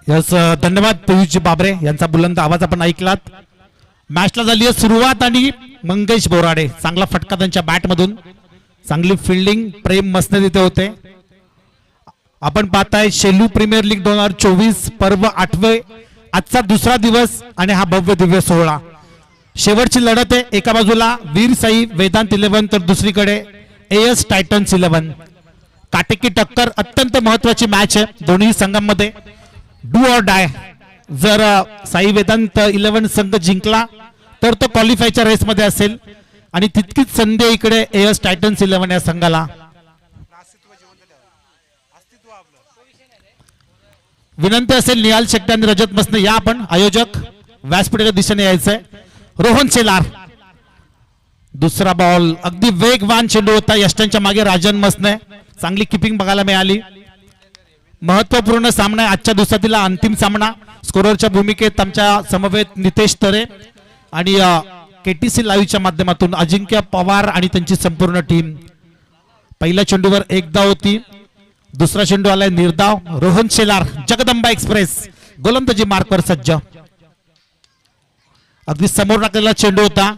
Yes धन्यवाद पियुषजी बाबरे यांचा बुलंद आवाज आपण ऐकलात. मॅचला झाली आहे सुरुवात आणि मंगेश बोराडे चांगला फटका त्यांच्या बॅट मधून, चांगली फिल्डिंग, प्रेम मसने तिथे होते. आपण पाहताय शेलू प्रीमियर लीग 2024 पर्व 8वे, आजचा दुसरा दिवस आणि हा भव्य दिव्य सोहळा. शेवटची लढत आहे. एका बाजूला वीर साई वेदांत 11 तर दुसरीकडे एएस टायटन्स 11. काटेकी टक्कर, अत्यंत महत्वाची मॅच आहे दोन्ही संघांमध्ये. Do or die. जर साई वेदांत 11 संघ जिंकला तर तो क्वालिफायच्या रेसमध्ये असेल आणि तितकीच संधी इकडे एएस टायटन्स 11 या संघाला. विनंती असेल निहाल शेट्टी आणि रजत मसने या आपण आयोजक व्यासपीठाच्या दिशेने यायचंय. रोहन शेलार दुसरा बॉल, अगदी वेगवान चेंडू होता. यष्टांच्या मागे राजन मसने, चांगली किपिंग बघायला मिळाली. महत्वपूर्ण सामना आजच्या दिवसातील अंतिम सामना. स्कोररच्या भूमिकेत आमच्या समवेत नितेश तरे आणि केटीसी लाईव्हच्या माध्यमातून अजिंक्य पवार आणि त्यांची संपूर्ण टीम. पहिल्या चेंडूवर एक धाव होती, दुसरा चेंडू आलाय निर्धाव. रोहन शेलार जगदंबा एक्सप्रेस गोलंदाजी मार्कवर सज्ज. अगदी समोर टाकलेला चेंडू होता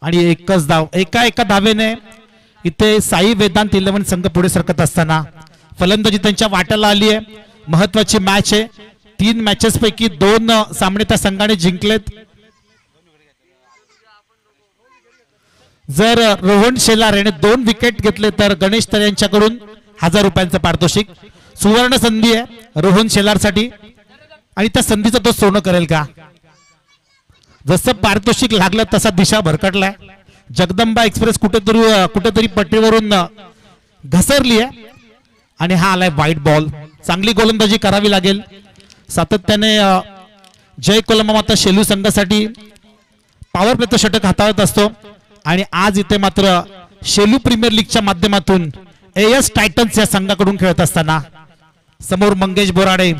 आणि एकच धाव. एका धावेने इथे साई वेदांत 11 संघ पुढे सरकत असताना फलंदाजी त्यांच्या वाट्याला आली आहे. महत्वाची मॅच आहे. 3 मॅचेस पैकी 2 सामने त्या संघाने जिंकलेत. जर रोहन शेलार याने 2 विकेट घेतले तर गणेश तरे यांच्याकडून 1000 रुपयांचं पारितोषिक. सुवर्ण संधी आहे रोहन शेलार साठी आणि त्या संधीचं तो सोनं करेल का? जसं पारितोषिक लागलं तसा दिशा भरकटलाय. जगदंबा एक्सप्रेस कुठेतरी पट्टीवरून घसरली आहे आणि हा आलाय व्हाईट बॉल. चांगली गोलंदाजी करावी लागेल. सातत्याने जय कोलमामाता शेलू संघासाठी पॉवर प्लेचं षटक हाताळत असतो आणि आज इथे मात्र शेलू प्रीमियर लीगच्या माध्यमातून एएस टायटन्स या संघाकडून खेळत असताना समोर मंगेश बोराडे.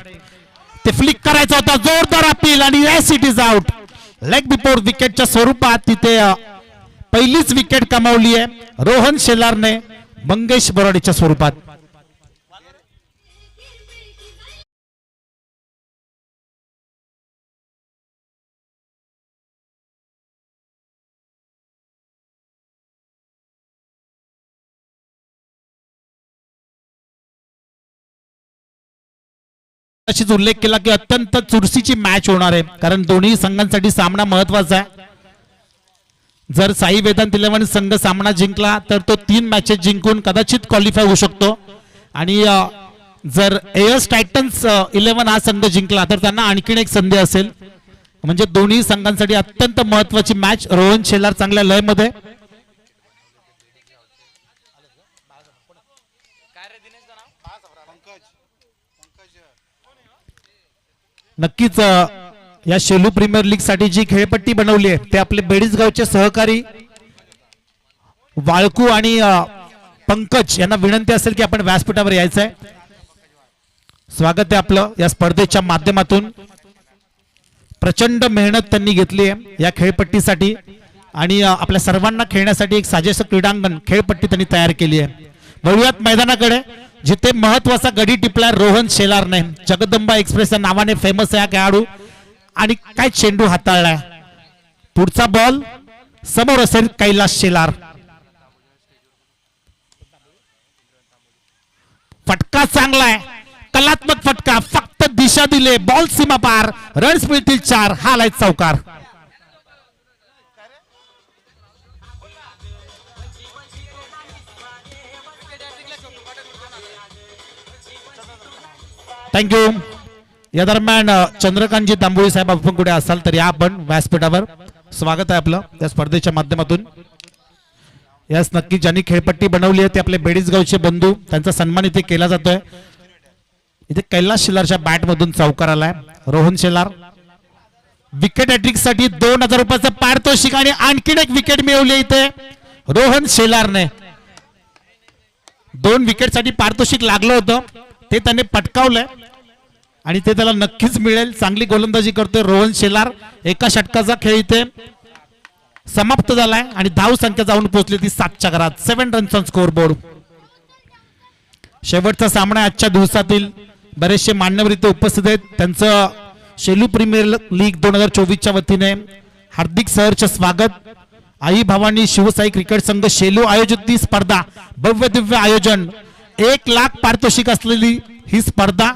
ते फ्लिक करायचा होता, जोरदार अपील आणि yes it is out. Leg before विकेटच्या स्वरूपात तिथे पहिलीच विकेट कमावली आहे रोहन शेलारने मंगेश बोराडेच्या स्वरूपात. अशीच उल्लेख केला की अत्यंत चुरशीची मॅच होणार आहे कारण दोन्ही संघांसाठी सामना महत्वाचा आहे. जर साई वेदांत 11 संघ सामना जिंकला तर तो 3 मॅचेस जिंकून कदाचित क्वालिफाय होऊ शकतो आणि जर एएस टायटन्स 11 हा संघ जिंकला तर त्यांना आणखीन एक संधी असेल. म्हणजे दोन्ही संघांसाठी अत्यंत महत्वाची मॅच. रोहन शेलार चांगल्या लयमध्ये. नक्कीच या शेलू प्रीमियर लीग साठी जी खेळपट्टी बनवली आहे ते आपले बेडीसगावचे सहकारी वाळकू आणि पंकज यांना विनंती असेल की आपण व्यासपीठावर यायचंय. स्वागत आहे आपलं या स्पर्धेच्या माध्यमातून. प्रचंड मेहनत त्यांनी घेतली आहे या खेळपट्टीसाठी आणि आपल्या सर्वांना खेळण्यासाठी एक साजेसं क्रीडांगण खेळपट्टी त्यांनी तयार केली आहे. वळूयात मैदानाकडे जिथे महत्वाचा गडी टिपला रोहन शेलारने. जगदंबा एक्सप्रेस या नावाने फेमस आहे खेळाडू आणि काय चेंडू हाताळलाय. पुढचा बॉल समोर असेल कैलास शेलार. फटका चांगला आहे, कलात्मक फटका, फक्त दिशा दिले, बॉल सीमा पार, रन्स मिळतील 4. हा आलाय चौकार. थँक्यू. या दरम्यान चंद्रकांतजी तांबोळी साहेब आपण कुठे असाल तर या आपण व्यासपीठावर. स्वागत आहे आपलं या स्पर्धेच्या माध्यमातून. यास नक्की ज्यांनी खेळपट्टी बनवली आहे ते आपले बेडीसगावचे बंधू, त्यांचा सन्मान इथे केला जातोय. इथे कैलास शेलारच्या बॅट मधून चौकार आलाय. रोहन शेलार विकेट हॅट्रिक साठी 2000 रुपयाचं पारितोषिक आणि आणखीन एक विकेट मिळवली इथे रोहन शेलारने. 2 विकेट साठी पारितोषिक लागलं होतं ते त्याने पटकावलंय आणि ते त्याला नक्कीच मिळेल. चांगली गोलंदाजी करतोय रोहन शेलार. एका षटकाचा खेळ इथे समाप्त झालाय आणि धाव संख्या जाऊन पोहोचली ती 7च्या घरात. 7 रन्स ऑन स्कोर बोर्ड. शेवटचा सामना आजच्या दिवसातील बरेचसे मान्यवर इथे उपस्थित आहेत. त्यांचं शेलू प्रीमियर लीग 2024च्या वतीने हार्दिक सहर्ष स्वागत. आई भवानी शिवसाई क्रिकेट संघ शेलू आयोजित ही स्पर्धा, भव्य दिव्य आयोजन, 1 लाख पारितोषिक असलेली ही स्पर्धा.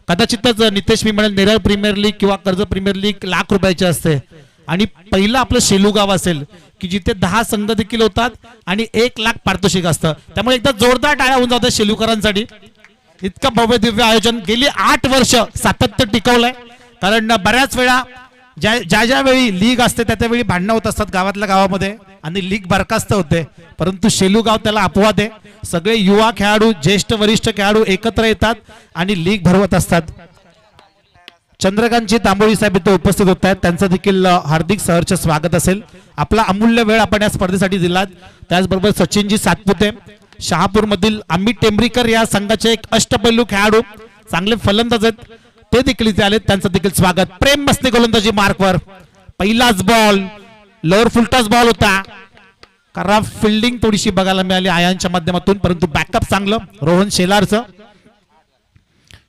कदाचितच नितेश मी म्हणेल नेरळ प्रीमियर लीग किंवा कर्ज प्रीमियर लीग लाख रुपयाची असते आणि पहिलं आपलं शेलू गाव असेल की जिथे 10 संघ देखील होतात आणि 1 लाख पारितोषिक असतं. त्यामुळे एकदा जोरदार टाळ्या होऊन जातात शेलूकरांसाठी. इतकं भव्य दिव्य आयोजन गेली 8 वर्ष सातत्य टिकवलंय. कारण बऱ्याच वेळा ज्या वेळी लीग असते त्या वेळी भांडणं होत असतात गावातल्या गावामध्ये आणि लीग बरखास्त होते, परंतु शेलू गाव त्याला अपवाद आहे. सगळे युवा खेळाडू, ज्येष्ठ वरिष्ठ खेळाडू एकत्र येतात आणि लीग भरवत असतात. चंद्रकांतजी तांबोळी साहेब इथे उपस्थित होत आहेत, त्यांचं देखील हार्दिक सहर्ष स्वागत असेल. आपला अमूल्य वेळ आपण या स्पर्धेसाठी दिलात. त्याचबरोबर सचिनजी सातपुते शहापूर मधील, अमित टेंबरीकर या संघाचे एक अष्टपैलू खेळाडू, चांगले फलंदाज आहेत, ते देखील इथे आले, त्यांचं देखील स्वागत. प्रेम मस्ते गोलंदाजी मार्कवर, पहिलाच बॉल लोअर फुलटॉस बॉल होता. कारण फिल्डिंग थोडीशी बघायला मिळाली आयांच्या माध्यमातून, परंतु बॅकअप चांगलं रोहन शेलारचं.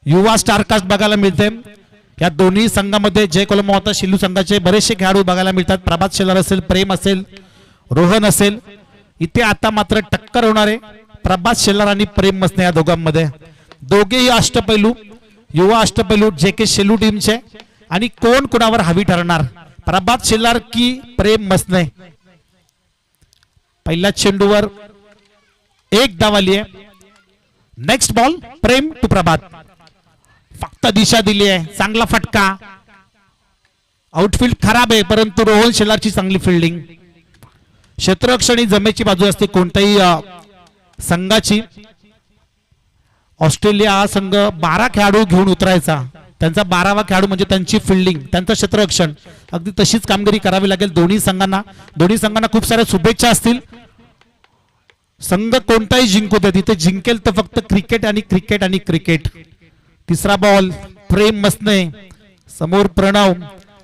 युवा स्टारकास्ट बघायला मिळते. या दोन्ही संघामध्ये जय कोलमावता शिलू संघाचे बरेचसे खेळाडू बघायला मिळतात. प्रभात शेलार असेल, प्रेम असेल, रोहन असेल. इथे आता मात्र टक्कर होणार आहे प्रभात शेलार आणि प्रेम मसने या दोघांमध्ये. दोघेही अष्टपैलू, युवा अष्टपैलू जे के शेलू टीमचे. आणि कोण कुणावर हवी ठरणार, प्रभात शेलार की प्रेम मसने. पहिल्या चेंडूवर 1 धाव आली आहे. नेक्स्ट बॉल प्रेम टू प्रभात, फक्त दिशा दिली आहे, चांगला फटका. आउटफील्ड खराब आहे परंतु रोहन शेलारची चांगली फिल्डिंग. क्षेत्ररक्षण ही जमेची बाजू असते कोणत्याही संघाची. ऑस्ट्रेलिया हा संघ 12 खेळाडू घेऊन उतरायचा, त्यांचा 12वा खेळाडू म्हणजे त्यांची फिल्डिंग, त्यांचं क्षेत्ररक्षण. अगदी तशीच कामगिरी करावी लागेल दोन्ही संघांना खूप साऱ्या शुभेच्छा असतील. संघ कोणताही जिंकू दे, तिथे जिंकेल तर फक्त क्रिकेट आणि क्रिकेट आणि क्रिकेट. तिसरा बॉल प्रेम मसने, समोर प्रणव,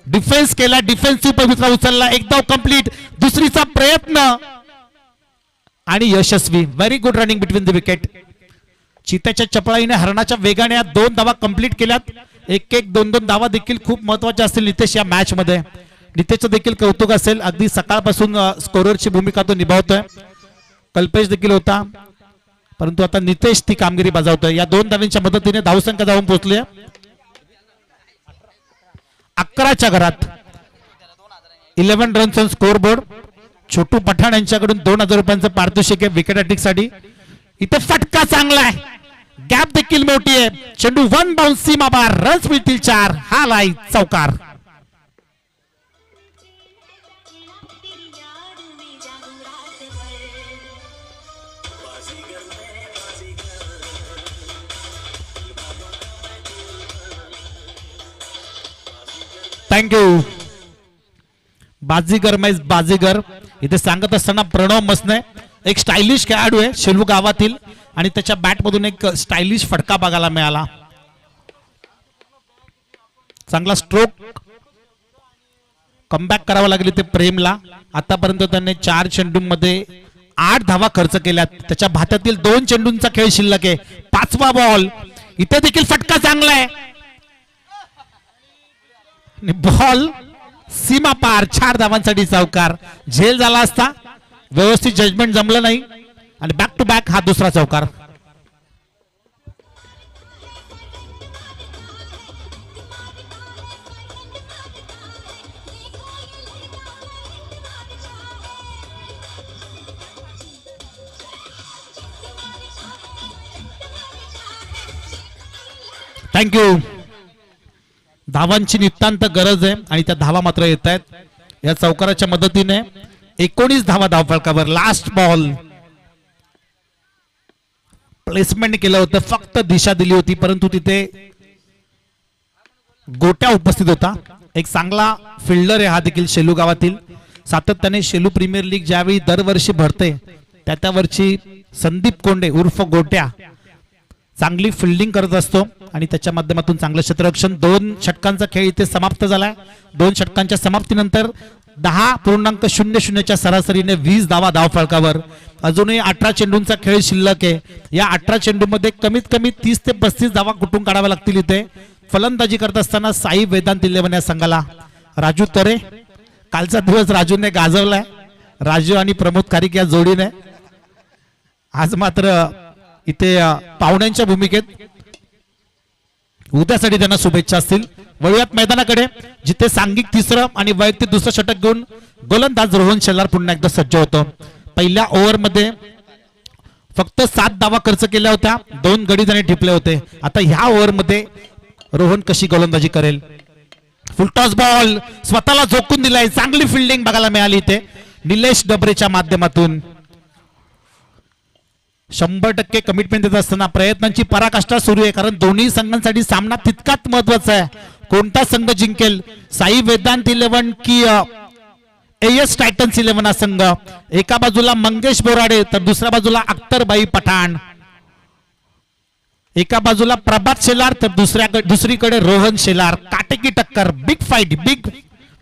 डिफेन्स केला, डिफेन्सिव्ह पवित्रा उचलला, 1 धाव कंप्लीट. दुसरीचा प्रयत्न आणि यशस्वी. Very good running between the wicket. चित्याच्या चपळाईने हरणाच्या वेगाने 2 धावा कंप्लीट केल्यात. 1-1, 2-2 धावा देखील खूप महत्वाच्या असतील नितेश या मॅच मध्ये. नितेशचं देखील कौतुक असेल, अगदी सकाळपासून स्कोररची भूमिका तो निभावतोय. कल्पेश देखील होता, परंतु आता नितेश ती कामगिरी बजावतोय. या 2 धावांच्या मदतीने धावसंख्या जाऊन पोहोचली 11च्या घरात. 11 रन्स ऑन स्कोर बोर्ड. छोटू पठाण यांच्याकडून 2000 रुपयांचं पारितोषिक आहे विकेट हॅट्रिक साठी. इथे फटका चांगला आहे, गॅप देखील मोठी आहे. चेंडू 1 बाउन्स सीमा बार, रन्स मिळतील 4. हा लाई चौकार. थँक्यू. बाजीगर मैस बाजीगर इथे सांगत असताना प्रणव मसने एक स्टायलिश खेळाडू आहे शेलू गावातील आणि त्याच्या बॅट मधून एक स्टायलिश फटका बघायला मिळाला. चांगला स्ट्रोक, कमबॅक करावा लागली ते प्रेमला. आतापर्यंत त्याने 4 चेंडूंमध्ये 8 धावा खर्च केल्यात. त्याच्या भात्यातील 2 चेंडूंचा खेळ शिल्लक आहे. 5वा बॉल, इथे देखील फटका चांगला आहे. बॉल सीमा पार, 4 धावांसाठी चौकार. झेल झाला असता, व्यवस्थित जजमेंट जमलं नाही आणि बॅक टू बॅक हा दुसरा चौकार. थँक्यू. धावांची नितांत गरज आहे आणि त्या धावा मात्र येत आहेत. या चौकाराच्या मदतीने 19 धावा धावफलकावर. लास्ट बॉल प्लेसमेंट केलं होतं, फक्त दिशा दिली होती, परंतु तिथे गोट्या उपस्थित होता. एक चांगला फिल्डर आहे हा देखील शेलू गावातील. सातत्याने शेलू प्रीमियर लीग ज्यावेळी दरवर्षी भरते त्यावरची संदीप कोंडे उर्फ गोट्या चांगली फिल्डिंग करत असतो आणि त्याच्या माध्यमातून चांगलं क्षेत्ररक्षण. 2 षटकांचा खेळ इथे समाप्त झालाय. 2 षटकांच्या समाप्तीनंतर 10.00च्या सरासरीने 20 धावा धावफलकावर. अजूनही 18 चेंडूंचा खेळ शिल्लक आहे. या 18 चेंडूमध्ये कमीत कमी 30 ते 35 धावा कुठून काढाव्या लागतील. इथे फलंदाजी करत असताना साई वेदांत इलेव्हन या संघाला राजू तरे. कालचा दिवस राजूने गाजवलाय, राजू आणि प्रमोद कारिक या जोडीने. आज मात्र इथे पाहुण्यांच्या भूमिकेत. उद्यासाठी त्यांना शुभेच्छा असतील. वळूयात मैदानाकडे, जिथे सांघिक तिसरं आणि वैयक्तिक दुसरं षटक घेऊन गोलंदाज रोहन शेलार पुन्हा एकदा सज्ज होतो. पहिल्या ओव्हरमध्ये फक्त 7 धावा खर्च केल्या होत्या, 2 गडी त्याने टिपले होते. आता ह्या ओव्हरमध्ये रोहन कशी गोलंदाजी करेल. फुलटॉस बॉल स्वतःला झोकून दिलाय. चांगली फिल्डिंग बघायला मिळाली इथे निलेश डबरेच्या माध्यमातून. 100% कमिटमेंट देत असताना प्रयत्नांची पराकाष्ठा सुरू आहे, कारण दोन्ही संघांसाठी सामना तितकाच महत्वाचा आहे. कोणता संघ जिंकेल, साई वेदांत इलेव्हन की एएस टायटन्स इलेव्हन हा संघ. एका बाजूला मंगेश बोराडे तर दुसऱ्या बाजूला अख्तरबाई पठाण. एका बाजूला प्रभात शेलार तर दुसरीकडे रोहन शेलार. काटेकी टक्कर, बिग फाईट, बिग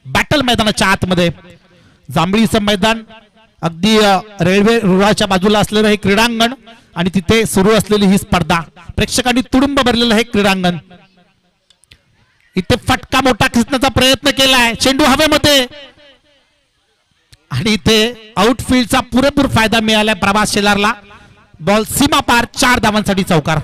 बॅटल मैदानाच्या आतमध्ये. जांभळीचं मैदान अगदी रेल्वे रुळाच्या बाजूला असलेलं हे क्रीडांगण आणि तिथे सुरू असलेली ही स्पर्धा. प्रेक्षकांनी तुडुंब भरलेलं हे क्रीडांगण. इथे फटका मोठा खेचण्याचा प्रयत्न केलाय, चेंडू हवेमध्ये आणि इथे आउटफील्डचा पुरेपूर फायदा मिळालाय प्रभात शेलारला. बॉल सीमा पार, 4 धावांसाठी चौकार.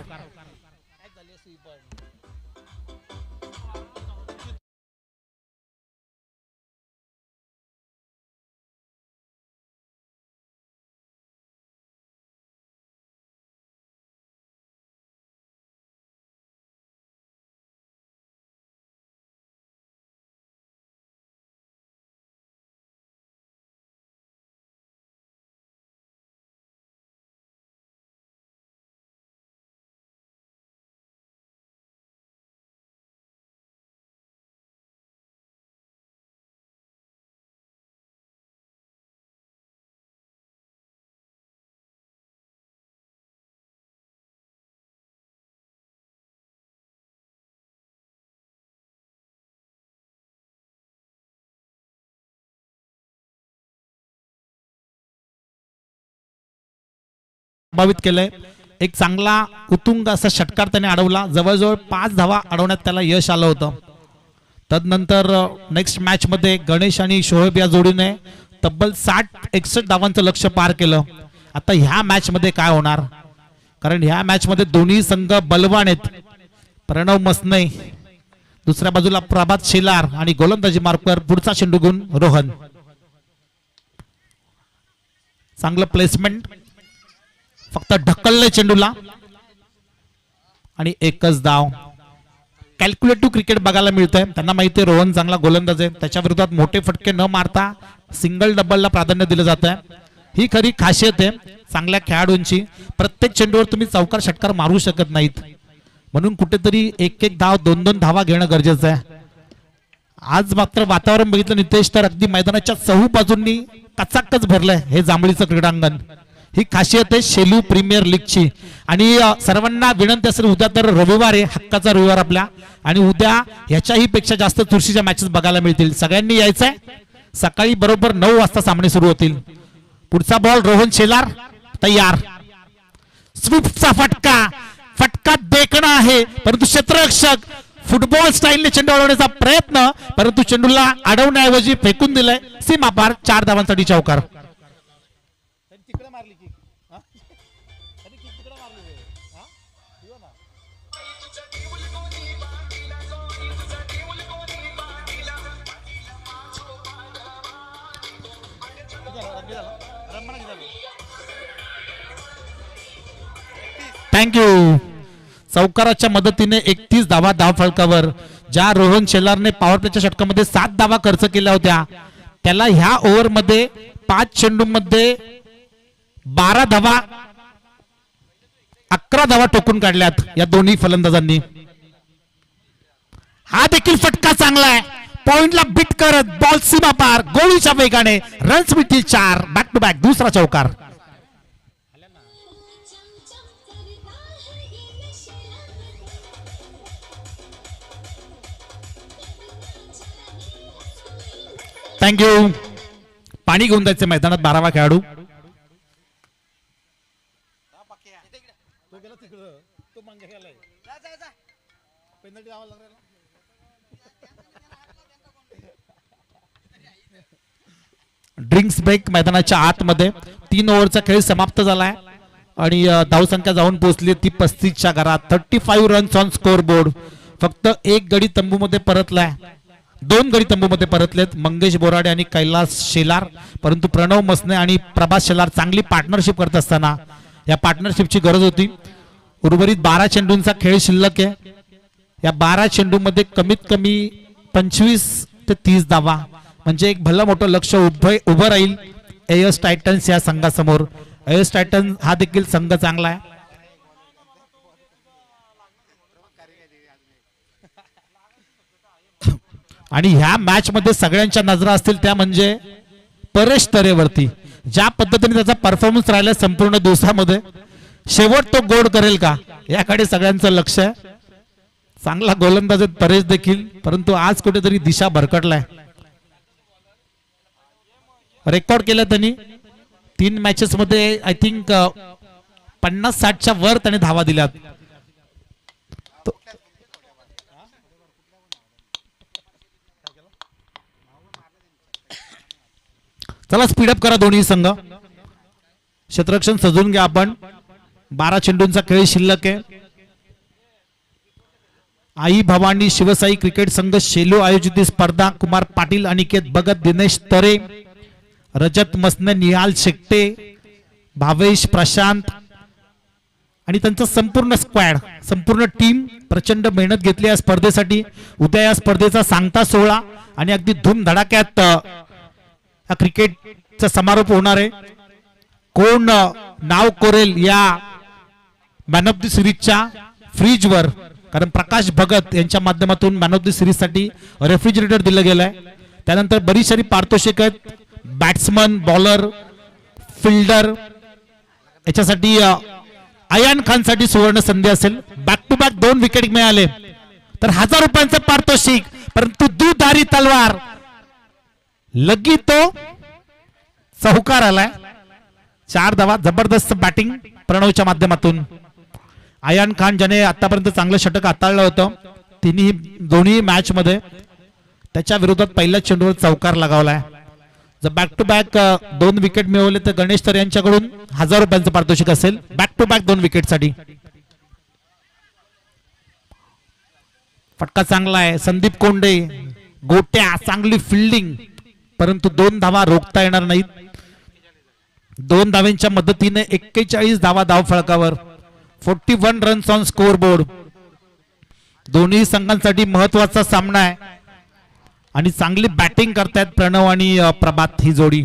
प्रभावित केलंय. एक चांगला उतुंग असा षटकार त्याने अडवला. जवळजवळ 5 धावा अडवण्यात त्याला यश आलं होतं. तदनंतर नेक्स्ट मॅच मध्ये गणेश आणि शोएब या जोडीने तब्बल 60-61 धावांचं लक्ष्य पार केलं. आता ह्या मॅच मध्ये काय होणार, कारण ह्या मॅच मध्ये दोन्ही संघ बलवान आहेत. प्रणव मसने दुसऱ्या बाजूला प्रभात शेलार आणि गोलंदाजी मार्कवर पुढचा चेंडू घेऊन रोहन. चांगलं प्लेसमेंट, फक्त ढकलले चेंडूला आणि एकच धाव. कॅल्क्युलेटिव्ह क्रिकेट बघायला मिळतंय. त्यांना माहिती आहे रोहन चांगला गोलंदाज आहे, त्याच्या विरोधात मोठे फटके न मारता सिंगल डबलला प्राधान्य दिलं जात आहे. ही खरी खासियत आहे चांगल्या खेळाडूंची. प्रत्येक चेंडूवर तुम्ही चौकार षटकार मारू शकत नाहीत, म्हणून कुठेतरी 1-1 धाव 2-2 धावा घेणं गरजेचं आहे. आज मात्र वातावरण बघितलं नितेश तर अगदी मैदानाच्या चहू बाजूंनी कचाकच भरलंय हे जांभळीचं क्रीडांगण. ही खासियत आहे शेलू प्रीमियर लीगची. आणि सर्वांना विनंती असेल, उद्या तर रविवार आहे, हक्काचा रविवार आपल्या, आणि उद्या ह्याच्याही पेक्षा जास्त चुरशीच्या मॅचेस बघायला मिळतील. सगळ्यांनी यायचंय. सकाळी बरोबर 9 वाजता सामने सुरू होतील. पुढचा बॉल रोहन शेलार तयार. स्विफ्टचा फटका देखणा आहे, परंतु क्षेत्ररक्षक फुटबॉल स्टाईलने चेंडू अडवण्याचा प्रयत्न, परंतु चेंडूला अडवण्याऐवजी फेकून दिलाय. सीमा पार, 4 धावांसाठी चौकार. थँक्यू. चौकाराच्या मदतीने 31 धावा धावफलकावर. ज्या रोहन शेलारने पॉवर प्लेच्या षटकामध्ये 7 धावा खर्च केल्या होत्या, त्याला ह्या ओव्हर मध्ये 5 चेंडूमध्ये 12 धावा 11 धावा टोकून काढल्यात या दोन्ही फलंदाजांनी. हा देखील फटका चांगला आहे, पॉइंटला बीट करत बॉल सीमा पार, गोळीच्या वेगाने रन्स मिळतील 4. बॅक टू बॅक दुसरा चौकार. थँक्यू. पाणी घेऊन जायचं मैदानात 12वा खेळाडू. ड्रिंक्स ब्रेक मैदानाच्या आतमध्ये 3 ओव्हरचा खेळ समाप्त झालाय आणि धावसंख्या जाऊन पोहोचली ती 35च्या घरात. 35 रन्स ऑन स्कोर बोर्ड. फक्त एक गडी तंबूमध्ये परतलाय, 2 गडी तंबूमध्ये परतलेत, मंगेश बोराडे आणि कैलास शेलार. परंतु प्रणव मसने आणि प्रभास शेलार चांगली पार्टनरशिप करत असताना या पार्टनरशिपची गरज होती. उर्वरित 12 चेंडूंचा खेळ शिल्लक आहे. या 12 चेंडूमध्ये कमीत कमी 25 ते 30 धावा म्हणजे एक भलं मोठं लक्ष उभं राहील एएस टायटन्स या संघासमोर. एएस टायटन्स हा देखील संघ चांगला आहे. आणि ह्या मॅच मध्ये सगळ्यांच्या नजरा असतील त्या म्हणजे परेश तरेवरती. ज्या पद्धतीने त्याचा परफॉर्मन्स राहिला संपूर्ण दिवसामध्ये, शेवट तो गोड करेल का याकडे सगळ्यांचं लक्ष आहे. चांगला गोलंदाज आहे परेश देखील, परंतु आज कुठेतरी दिशा भरकटलाय. रेकॉर्ड केलं त्यांनी 3 मॅचेस मध्ये आय थिंक 50-60च्या वर त्याने धावा दिल्यात. चला स्पीडअप करा दोन्ही संघ. क्षेत्ररक्षण सजून घ्या आपण. 12 चेंडूंचा खेळ शिल्लक आहे. आई भवानी शिवसाई क्रिकेट संघ शेलू आयोजित स्पर्धा. कुमार पाटील, अनिकेत भगत, दिनेश तरे, रजत मसने, निहाल शेट्टे, भावेश, प्रशांत आणि त्यांचं संपूर्ण स्क्वॅड, संपूर्ण टीम प्रचंड मेहनत घेतली या स्पर्धेसाठी. उद्या या स्पर्धेचा सांगता सोहळा आणि अगदी धूमधडाक्यात क्रिकेटचा समारोप होणार आहे. कोण नाव कोरेल या मॅन ऑफ द सिरीजच्या फ्रीजवर, कारण प्रकाश भगत यांच्या माध्यमातून मॅन ऑफ द सिरीज साठी रेफ्रिजरेटर दिलं गेलंय. त्यानंतर बरीच सारी पारितोषिक आहेत. बॅट्समन, बॉलर, फिल्डर याच्यासाठी अयान खान साठी सुवर्ण संधी असेल. बॅक टू बॅक 2 विकेट मिळाले तर 1000 रुपयांचं पारितोषिक. परंतु दुधारी तलवार लगी तो चौकार आलाय. 4 धावा. जबरदस्त बॅटिंग प्रणवच्या माध्यमातून. अयान खान ज्याने आतापर्यंत चांगलं षटक हाताळलं होतं दोन्ही मॅच मध्ये, त्याच्या विरोधात पहिल्याच चेंडूवर चौकार लगावलाय. जर बॅक टू बॅक 2 विकेट मिळवले तर गणेश तर यांच्याकडून 1000 रुपयांचं पारितोषिक असेल बॅक टू बॅक 2 विकेट साठी. फटका चांगला आहे. संदीप कोंडे, गोट्या, चांगली फिल्डिंग, परंतु 2 धावा रोखता येणार नाहीत. 2 धावांच्या मदतीने 41 धावा धाव फळकावर. 41 रन्स ऑन स्कोर बोर्ड. दोन्ही संघांसाठी महत्वाचा सामना आहे आणि चांगली बॅटिंग करतायत प्रणव आणि प्रभात ही जोडी.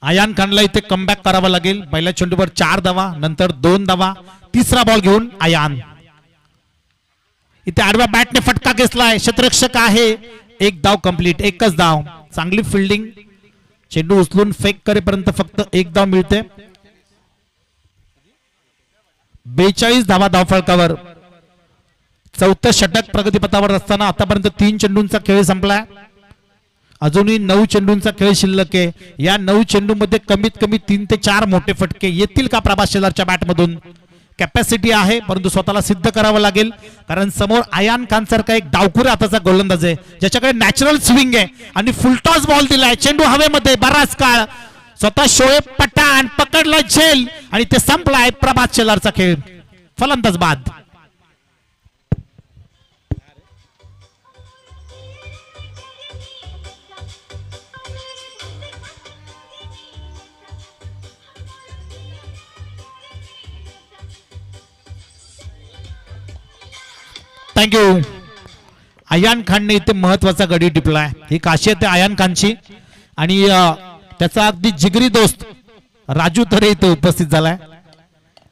अयान खानला इथे कमबॅक करावा लागेल. पहिल्या चेंडूवर 4 धावा, नंतर 2 धावा. तिसरा बॉल घेऊन अयान इथे आडव्या बॅटने फटका घेतलाय. क्षेत्ररक्षक आहे. 1 धाव कंप्लीट, एकच धाव. चांगली फिल्डिंग. चेंडू उचलून फेक करेपर्यंत फक्त 1 धाव मिळते. 42 धावा धाव फळकावर. 4थं षटक प्रगतीपथावर असताना आतापर्यंत 3 चेंडूंचा खेळ संपलाय. अजूनही 9 चेंडूंचा खेळ शिल्लक आहे. या 9 चेंडूमध्ये कमीत कमी 3 ते 4 मोठे फटके येतील का प्रभास शेलारच्या बॅटमधून? कॅपॅसिटी आहे, परंतु स्वतःला सिद्ध करावं लागेल, कारण समोर अयान खान सारखा एक डावखुरे हाताचा गोलंदाज आहे ज्याच्याकडे नॅचरल स्विंग आहे आणि फुलटॉस बॉल दिलाय. चेंडू हवेमध्ये बराच काळ. स्वतः शोएब पठाण पकडला झेल आणि ते संपलाय. प्रभास शेलारचा खेळ. फलंदाज बाद. थँक्यू. अयान खानने इथे महत्वाचा गडी टिपलाय. ही खासियत आहे अयान खानची आणि त्याचा अगदी जिगरी दोस्त राजू तरे इथे उपस्थित झालाय.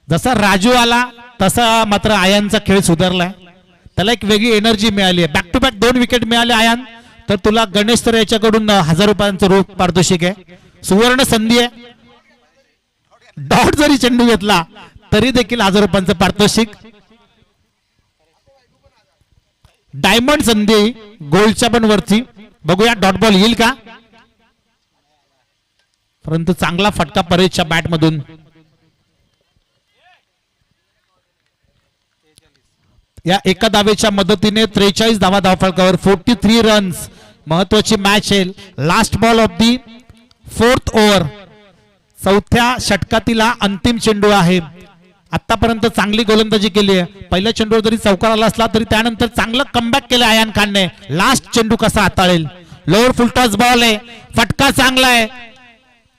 जसा राजू आला तसा मात्र अयानचा खेळ सुधारलाय. त्याला एक वेगळी एनर्जी मिळाली आहे. बॅक टू बॅक 2 विकेट मिळाले अयान, तर तुला गणेश तरे याच्याकडून 1000 रुपयांचं रोख पारितोषिक आहे. सुवर्ण संधी आहे. डॉट जरी चेंडू घेतला तरी देखील 1000 रुपयांचं पारितोषिक. डायमंड संधी गोलच्या पण वरती. बघूया डॉट बॉल येईल का, परंतु चांगला फटका परेशच्या बॅट मधून. या एका धावेच्या मदतीने 43 धावा धावफलकावर, 43 रन्स. महत्वाची मॅच आहे. Last ball of the 4th over, चौथ्या षटकातील अंतिम चेंडू आहे. आतापर्यंत चांगली गोलंदाजी केली आहे. पहिल्या चेंडूवर जरी चौकार आला असला तरी त्यानंतर चांगलं कमबॅक केलं आयान खानने. लास्ट चेंडू कसा हाताळेल. लोअर फुलटॉस बॉल आहे, फटका चांगला आहे.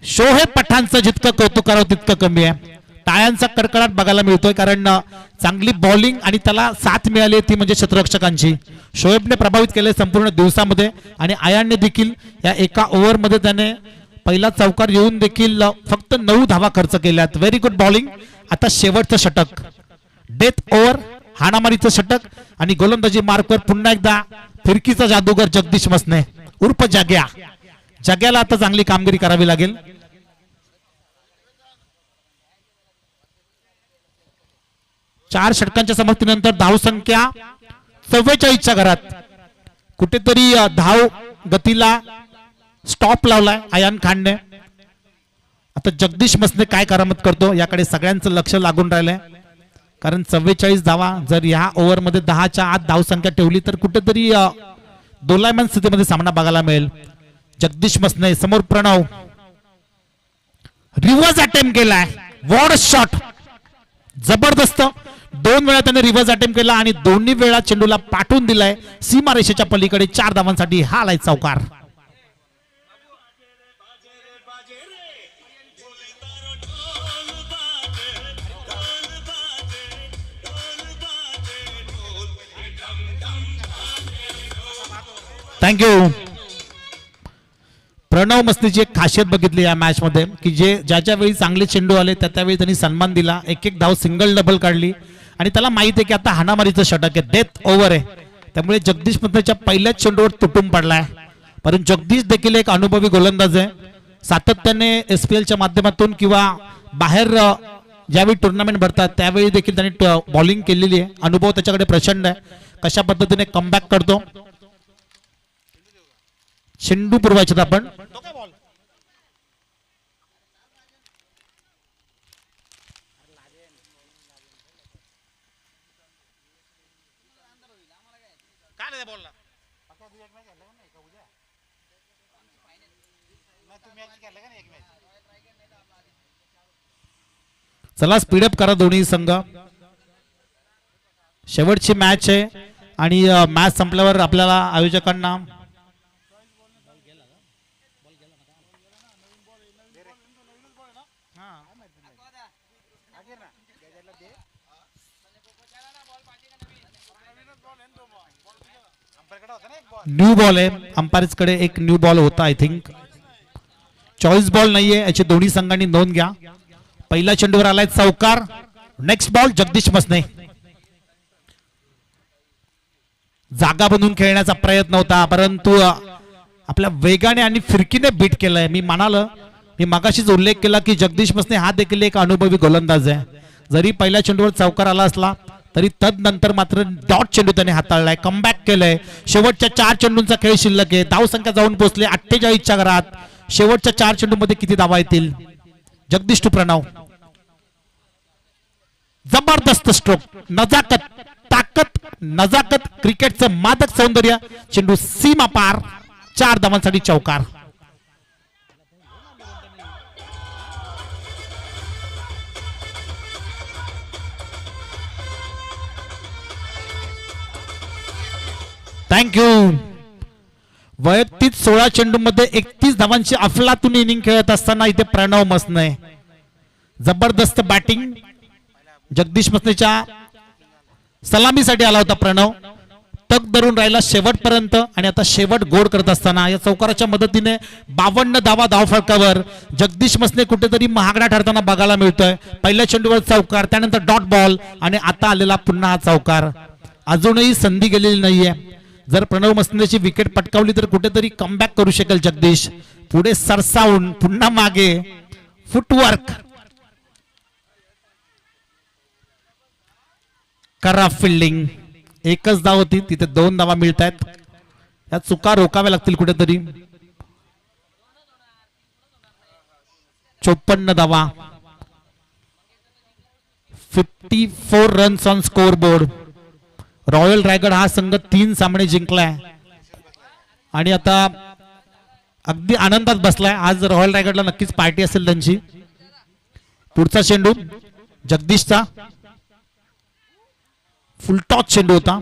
शोहेब पठाणचं जितकं कौतुक करावं तितकं कमी आहे. टाळ्यांचा कडकडाट बघायला मिळतोय, कारण चांगली बॉलिंग आणि त्याला साथ मिळाली ती म्हणजे क्षेत्ररक्षकांची. शोएबने प्रभावित केले संपूर्ण दिवसामध्ये आणि आयानने देखील या एका ओव्हरमध्ये त्याने पहिला चौकार येऊन देखील फक्त 9 धावा खर्च केल्यात. Very good bowling. आता शेवटचं षटक, डेथ ओव्हर, हाणामारीचं षटक आणि गोलंदाजी मार्कवर पुन्हा एकदा फिरकीचा जादूगर जगदीश मसने उर्फ जाग्या. जाग्याला आता चांगली कामगिरी करावी लागेल. चार षटकांच्या समाप्तीनंतर धावसंख्या 44च्या घरात. कुठेतरी धाव गतीला स्टॉप लावलाय आयान खानने. आता जगदीश मसने काय करामत करतो याकडे सगळ्यांचं लक्ष लागून राहिलंय, कारण 44 धावा जर या ओव्हरमध्ये 10च्या आत धावसंख्या ठेवली तर कुठेतरी दोलायमान स्थितीमध्ये सामना बघायला मिळेल. जगदीश मसने समोर प्रणव, रिव्हर्स अटेम्प्ट केलाय. वॉट शॉट, जबरदस्त. 2 वेळा त्याने रिव्हर्स अटेम्प्ट केला आणि दोन्ही वेळा चेंडूला पाठवून दिलाय सीमारेषेच्या पलीकडे. 4 धावांसाठी हा आलाय चौकार. थँक्यू. प्रणव मसनेची एक खासियत बघितली या मॅच मध्ये की ज्याच्या वेळी चांगले चेंडू आले त्यावेळी त्यांनी सन्मान दिला. एक धाव सिंगल डबल काढली आणि त्याला माहिती आहे की आता हाणामारीचं षटक आहे, डेथ ओव्हर आहे. त्यामुळे जगदीश मसनेच्या पहिल्याच चेंडूवर तुटून पडलाय. परंतु जगदीश देखील एक अनुभवी गोलंदाज आहे. सातत्याने SPLच्या माध्यमातून किंवा बाहेर ज्यावेळी टुर्नामेंट भरतात त्यावेळी देखील त्यांनी बॉलिंग केलेली आहे. अनुभव त्याच्याकडे प्रचंड आहे. कशा पद्धतीने कमबॅक करतो. चेंडू पुरवायचे आपण. चला स्पीडअप करा दोन्ही संघ. शेवटची मॅच आहे आणि मॅच संपल्यावर आपल्याला आयोजकांना न्यू बॉल आहे. अंपायर्स कडे एक न्यू बॉल होता. आय थिंक चॉईस बॉल नाहीये, याची दोन्ही संघांनी नोंद घ्या. पहिला चेंडूवर आलाय चौकार. Next ball Jagdish Masne. जागा बनवून खेळण्याचा प्रयत्न होता, परंतु आपल्या वेगाने आणि फिरकीने बीट केलंय. मी मगाशीच उल्लेख केला की जगदीश मसने हा देखील एक अनुभवी गोलंदाज आहे. जरी पहिल्या चेंडूवर चौकार आला असला तरी तदनंतर मात्र डॉट चेंडू त्याने हाताळलाय, कमबॅक केलंय. शेवटच्या 4 चेंडूंचा खेळ शिल्लक आहे. धावसंख्या जाऊन पोहोचले 48च्या घरात. शेवटच्या 4 चेंडूमध्ये किती धावा येतील. जगदीश टू प्रणव. जबरदस्त स्ट्रोक, नजाकत, ताकद, नजाकत, क्रिकेटचं मादक सौंदर्य. चेंडू सीमा पार. 4 धावांसाठी चौकार. थँक्यू. वैयक्तिक 16 चेंडूमध्ये 31 धावांची अफलातून इनिंग खेळत असताना इथे प्रणव मसने. जबरदस्त बॅटिंग. जगदीश मसनेच्या सलामीसाठी आला होता प्रणव. तग धरून राहिला शेवटपर्यंत आणि आता शेवट गोड करत असताना या चौकाराच्या मदतीने 52 धावा धावफलकावर. जगदीश मसने कुठेतरी महागडा ठरताना बघायला मिळतोय. पहिल्या चेंडूवर चौकार, त्यानंतर डॉट बॉल आणि आता आलेला पुन्हा हा चौकार. अजूनही संधी गेलेली नाहीये. जर प्रणव मसनेची विकेट पटकावली तर कुठेतरी कमबॅक करू शकेल जगदीश. पुढे सरसावून पुन्हा मागे फुटवर्क करा. फिल्डिंग एकच धाव होती, तिथे 2 धावा मिळत आहेत. या चुका रोकाव्या लागतील कुठेतरी. 54 धावा, 54 runs on score board. Royal Raigad हा संघ 3 सामने जिंकलाय आणि आता अगदी आनंदात बसलाय. आज रॉयल रायगडला नक्कीच पार्टी असेल त्यांची. पुढचा चेंडू जगदीशचा, फुलटॉस चेंडू होता.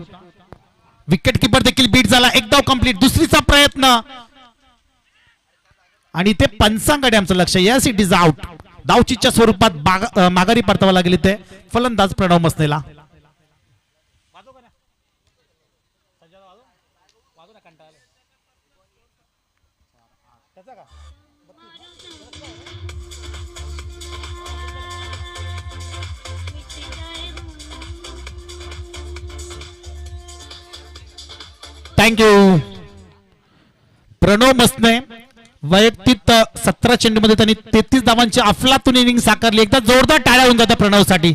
विकेट किपर देखील बीट झाला. एक धाव कंप्लीट. दुसरीचा प्रयत्न आणि ते पंचांकडे आमचं लक्ष. Yes, it is out. धावचीच्या स्वरूपात माघारी परतावा लागली ते फलंदाज प्रणव मसनेला. थँक्यू. प्रणव मसने वैयक्तिक 17 चेंडूमध्ये त्यांनी 33 धावांची अफलातून इनिंग साकारली. एकदा जोरदार टाळ्या होऊन जातात प्रणवसाठी,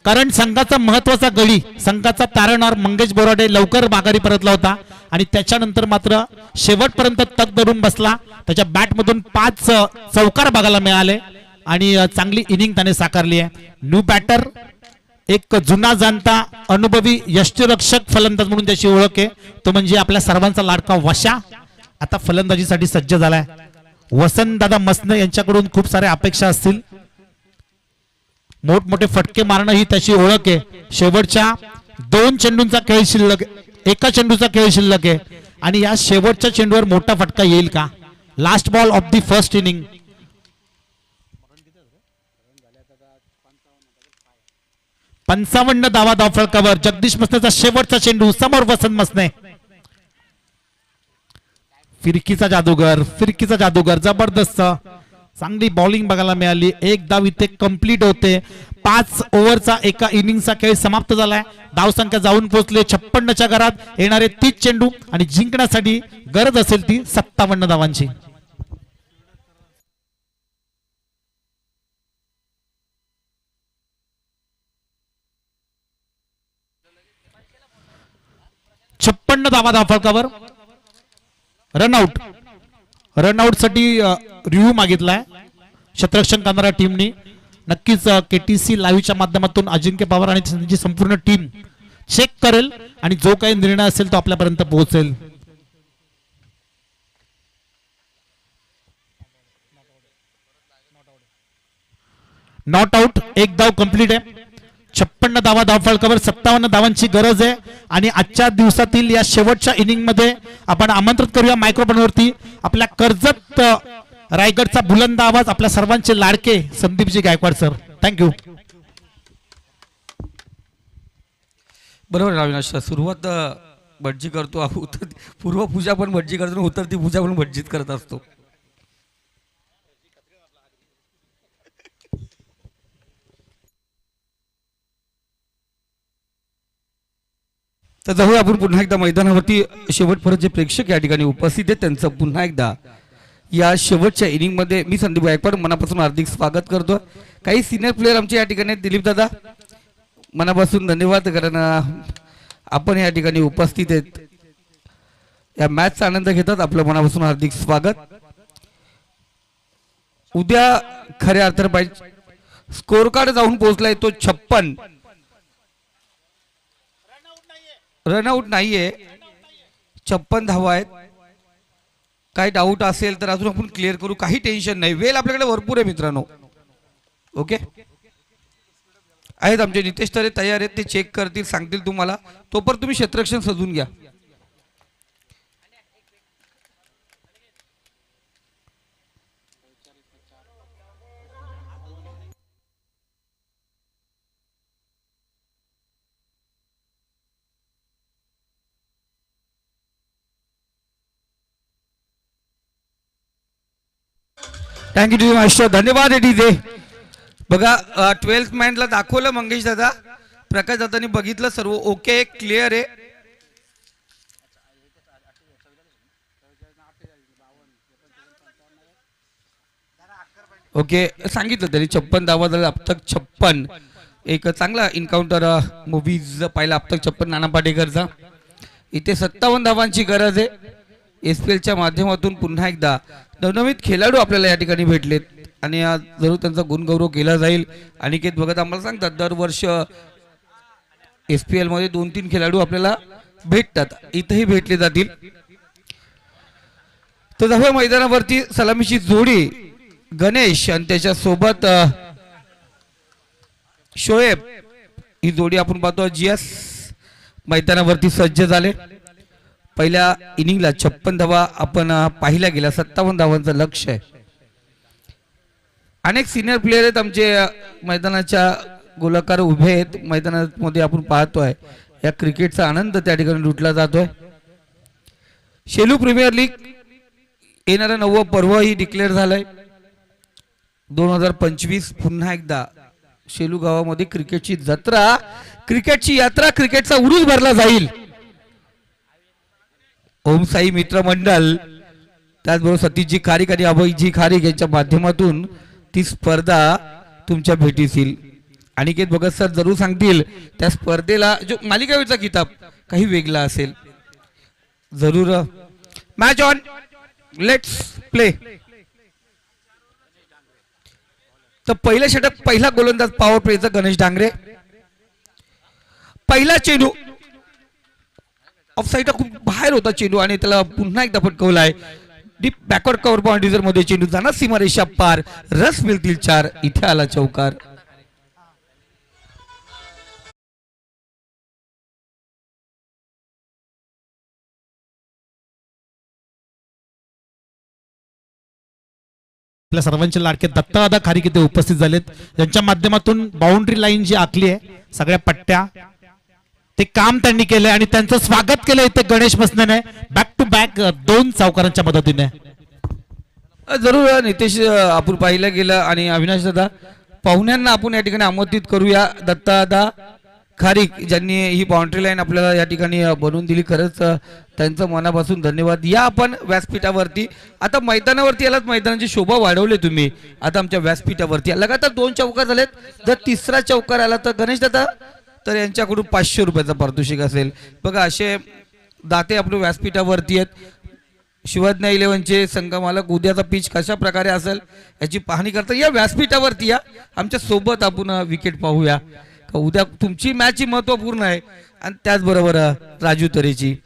कारण संघाचा महत्वाचा गडी, संघाचा तारणहार मंगेश बोराडे लवकर माघारी परतला होता आणि त्याच्यानंतर मात्र शेवटपर्यंत तग धरून बसला. त्याच्या बॅटमधून 5 चौकार बघायला मिळाले आणि चांगली इनिंग त्याने साकारली आहे. न्यू बॅटर, एक जुना जाणता अनुभवी यष्टीरक्षक फलंदाज म्हणून त्याची ओळख आहे. तो म्हणजे आपल्या सर्वांचा लाडका वशा आता फलंदाजीसाठी सज्ज झालाय. वसंतदादा मसने यांच्याकडून खूप साऱ्या अपेक्षा असतील. मोठमोठे फटके मारणं ही त्याची ओळख आहे. शेवटच्या 2 चेंडूंचा खेळ शिल्लक, एका चेंडूचा खेळ शिल्लक आहे आणि या शेवटच्या चेंडूवर मोठा फटका येईल का? Last ball of the first inning. 55 धावा धावफलकावर. जगदीश मसनेचा शेवटचा चेंडू, समोर वसंत मसने. फिरकीचा जादूगर जबरदस्त चांगली बॉलिंग बघायला मिळाली. एक धाव इथे कंप्लीट होते. 5 ओव्हरचा एका इनिंगचा खेळ समाप्त झालाय. धावसंख्या जाऊन पोहोचले 56च्या घरात. येणारे 30 चेंडू आणि जिंकण्यासाठी गरज असेल ती 57 धावांची. धावा धावफलकावर. रनआउट साठी रिव्ह्यू मागितलाय क्षेत्ररक्षण करणाऱ्या टीमनी. नक्कीच केटीसी लाईव्हच्या माध्यमातून अजिंक्य पवार आणि त्यांची संपूर्ण टीम चेक करेल आणि जो काही निर्णय असेल तो आपल्यापर्यंत पोहोचेल. Not out. एक धाव कंप्लीट आहे. 56 धावा धावफलकावर. 57 धावांची गरज आहे आणि आजच्या दिवसातील या शेवटच्या इनिंग मध्ये आपण आमंत्रित करूया मायक्रोफोनवरती आपल्या कर्जत रायगडचा बुलंद आवाज, आपल्या सर्वांचे लाडके संदीपजी गायकवाड सर. थँक्यू. बरोबर अविनाश, सुरुवात भटजी करतो, पूर्वपूजा पण भटजी करतो, उतरती पूजा पण भटजीत करत असतो. तर जाऊया आपण पुन्हा एकदा मैदानावरती. शेवटपर्यंत जे प्रेक्षक या ठिकाणी उपस्थित आहेत त्यांचं पुन्हा एकदा या शेवटच्या इनिंग मध्ये मी संदीप गायकवाड मनापासून हार्दिक स्वागत करतो. काही सिनियर प्लेयर आमचे या ठिकाणी दिलीप दादा, मनापासून धन्यवाद, कारण आपण या ठिकाणी उपस्थित आहेत, या मॅचचा आनंद घेतात. आपलं मनापासून हार्दिक स्वागत. उद्या खऱ्या अर्थाने पाहिजे स्कोर कार्ड जाऊन पोहोचलाय तो 56. रनआउट नाहीये, 56 धावा आहेत. काही डाऊट असेल तर अजून आपण क्लिअर करू, काही टेन्शन नाही, वेळ आपल्याकडे भरपूर आहे मित्रांनो. ओके, आहेत आमचे नितेश तरे तयार आहेत, ते चेक करतील, सांगतील तुम्हाला. तोपर्यंत तुम्ही क्षेत्ररक्षण सजून घ्या. थँक्यू मास्टर, धन्यवाद. डीजे बघा 12th मॅनला दाखवलं मंगेश दादा, प्रकाश दादानी बघितलं, सर्व ओके क्लिअर आहे. ओके, सांगितलं तरी 56 धावा झाला, अब तक 56. एक चांगला इन्काउंटर मूवीज पाहिला अब तक 56 नाना पाटेकरचा. इथे 57 धावांची गरज आहे. SPL च्या माध्यमातून पुन्हा एकदा नवनवीन खेळाडू आपल्याला या ठिकाणी भेटलेत आणि आज जरूर त्यांचा गुणगौरव केला जाईल. अनिकेत भगत आम्हाला सांगतात दरवर्ष SPL मध्ये 2-3 खेळाडू आपल्याला भेटतात, इथेही भेटले जातील. तर जाऊया मैदानावरती. सलामीची जोडी गणेश आणि त्याच्या सोबत शोएब ही जोडी आपण पाहतो. GS मैदानावरती सज्ज झाले. पहिल्या इनिंगला 56 धावा आपण पाहिल्या गेल्या. 57 धावांचं लक्ष आहे. अनेक सिनियर प्लेयर आहेत आमचे मैदानाच्या गोलाकार उभे आहेत. मैदानामध्ये आपण पाहतोय या क्रिकेटचा आनंद त्या ठिकाणी लुटला जातोय. शेलू प्रीमियर लीग येणारं 9वं पर्व ही डिक्लेअर झालंय. 2025 पुन्हा एकदा शेलू गावामध्ये क्रिकेटची जत्रा, क्रिकेटची यात्रा, क्रिकेटचा उरूस भरला जाईल. ओम साई मित्र मंडळ त्याचबरोबर सतीशजी खारीक आणि अभयजी खारीक यांच्या माध्यमातून ती स्पर्धा तुमच्या भेटीस येईल. अनिकेत भगत सर जरूर सांगतील त्या स्पर्धेला जो मालिकावीरचा किताब काही वेगळा असेल. जरूर मॅच ऑन, लेट्स प्ले. तर पहिलं षटक, पहिला गोलंदाज पॉवर प्लेचा गणेश डांगरे. पहिला चेंडू ऑफ साईडला खूप बाहेर होता चेंडू आणि त्याला पुन्हा एकदा फटकवलाय. डीप बॅकवर्ड कव्हर बाउंड्रीजर मध्ये चेंडू जाणार सीमारेषा पार. रस मिळतील 4. इथे आला चौकार. आपल्या सर्वांचे लाडके दत्तदादा खारीक इथे उपस्थित झालेत, ज्यांच्या माध्यमातून बाउंड्री लाईन जी आखली आहे सगळ्या पट्ट्या ते काम त्यांनी केलंय आणि त्यांचं स्वागत केलं इथे गणेश मसनेने बॅक टू बॅक 2 चौकारांच्या मदतीने. जरूर नितेश आपण पाहिलं गेलं आणि अविनाश दादा पाहुण्यांना आपण या ठिकाणी आमंत्रित करूया. दत्तदादा खारीक ज्यांनी ही बाउंड्री लाईन आपल्याला या ठिकाणी बनवून दिली, खरंच त्यांचं मनापासून धन्यवाद. या आपण व्यासपीठावरती आता मैदानावरती आलात, मैदानाची शोभा वाढवली तुम्ही. आता आमच्या व्यासपीठावरती लगातार 2 चौकार झालेत. जर तिसरा चौकार आला तर गणेश दादा तर यांच्याकडून 500 रुपयाचा पारितोषिक असेल. बघा असे दाते आपल्या व्यासपीठावरती आहेत. शिवज्ञ 11चे संघ मालक उद्याचा पिच कशा प्रकारे असेल याची पाहणी करता या व्यासपीठावरती या आमच्या सोबत आपण विकेट पाहूया. उद्या तुमची मॅच ही महत्वपूर्ण आहे आणि त्याचबरोबर राजू तरेची.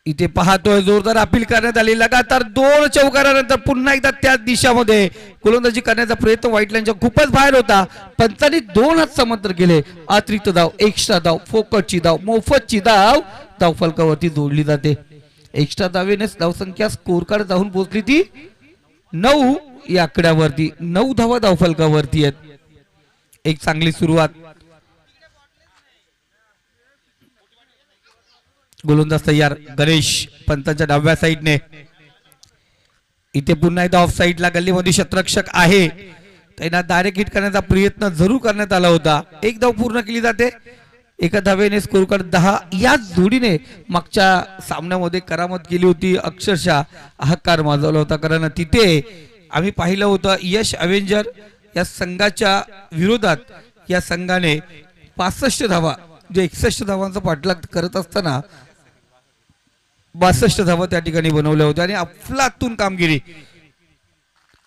इथे पाहतोय जोरदार अपील करण्यात आली. लगातार 2 चौकारानंतर पुन्हा एकदा त्याच दिशामध्ये गोलंदाजी करण्याचा प्रयत्न व्हाईट लाईनच्या खूपच बाहेर होता. पंचांनी 2 हात समांतर केले. अतिरिक्त धाव, एक्स्ट्रा धाव, फोकटची धाव, मोफतची धाव धावफलकावरती जोडली जाते. एक्स्ट्रा धावेनेच धावसंख्या स्कोर कार्ड जाऊन पोहोचली ती 9 या आकड्यावरती. 9 धावा धावफलकावरती आहेत. एक चांगली सुरुवात. गोलंदाज तयार गणेश पंतांच्या डाव्या साईडने. इथे पुन्हा एकदा ऑफ साईडला गल्लीमध्ये शतरक्षक आहे, त्यांना डायरेक्ट हिट करण्याचा प्रयत्न जरूर करण्यात आला होता. 1 धाव पूर्ण केली जाते. एका धावेने स्कोर कार्ड 10. याच जोडीने मागच्या सामन्यामध्ये करामत केली होती, अक्षरशः हाहाकार माजवला होता. कारण तिथे आम्ही पाहिलं होतं यश अवेंजर या संघाच्या विरोधात या संघाने 65 धावा जे 61 धावांचा पाठलाग करत असताना 62 धावा त्या ठिकाणी बनवल्या होत्या आणि अफलातून कामगिरी.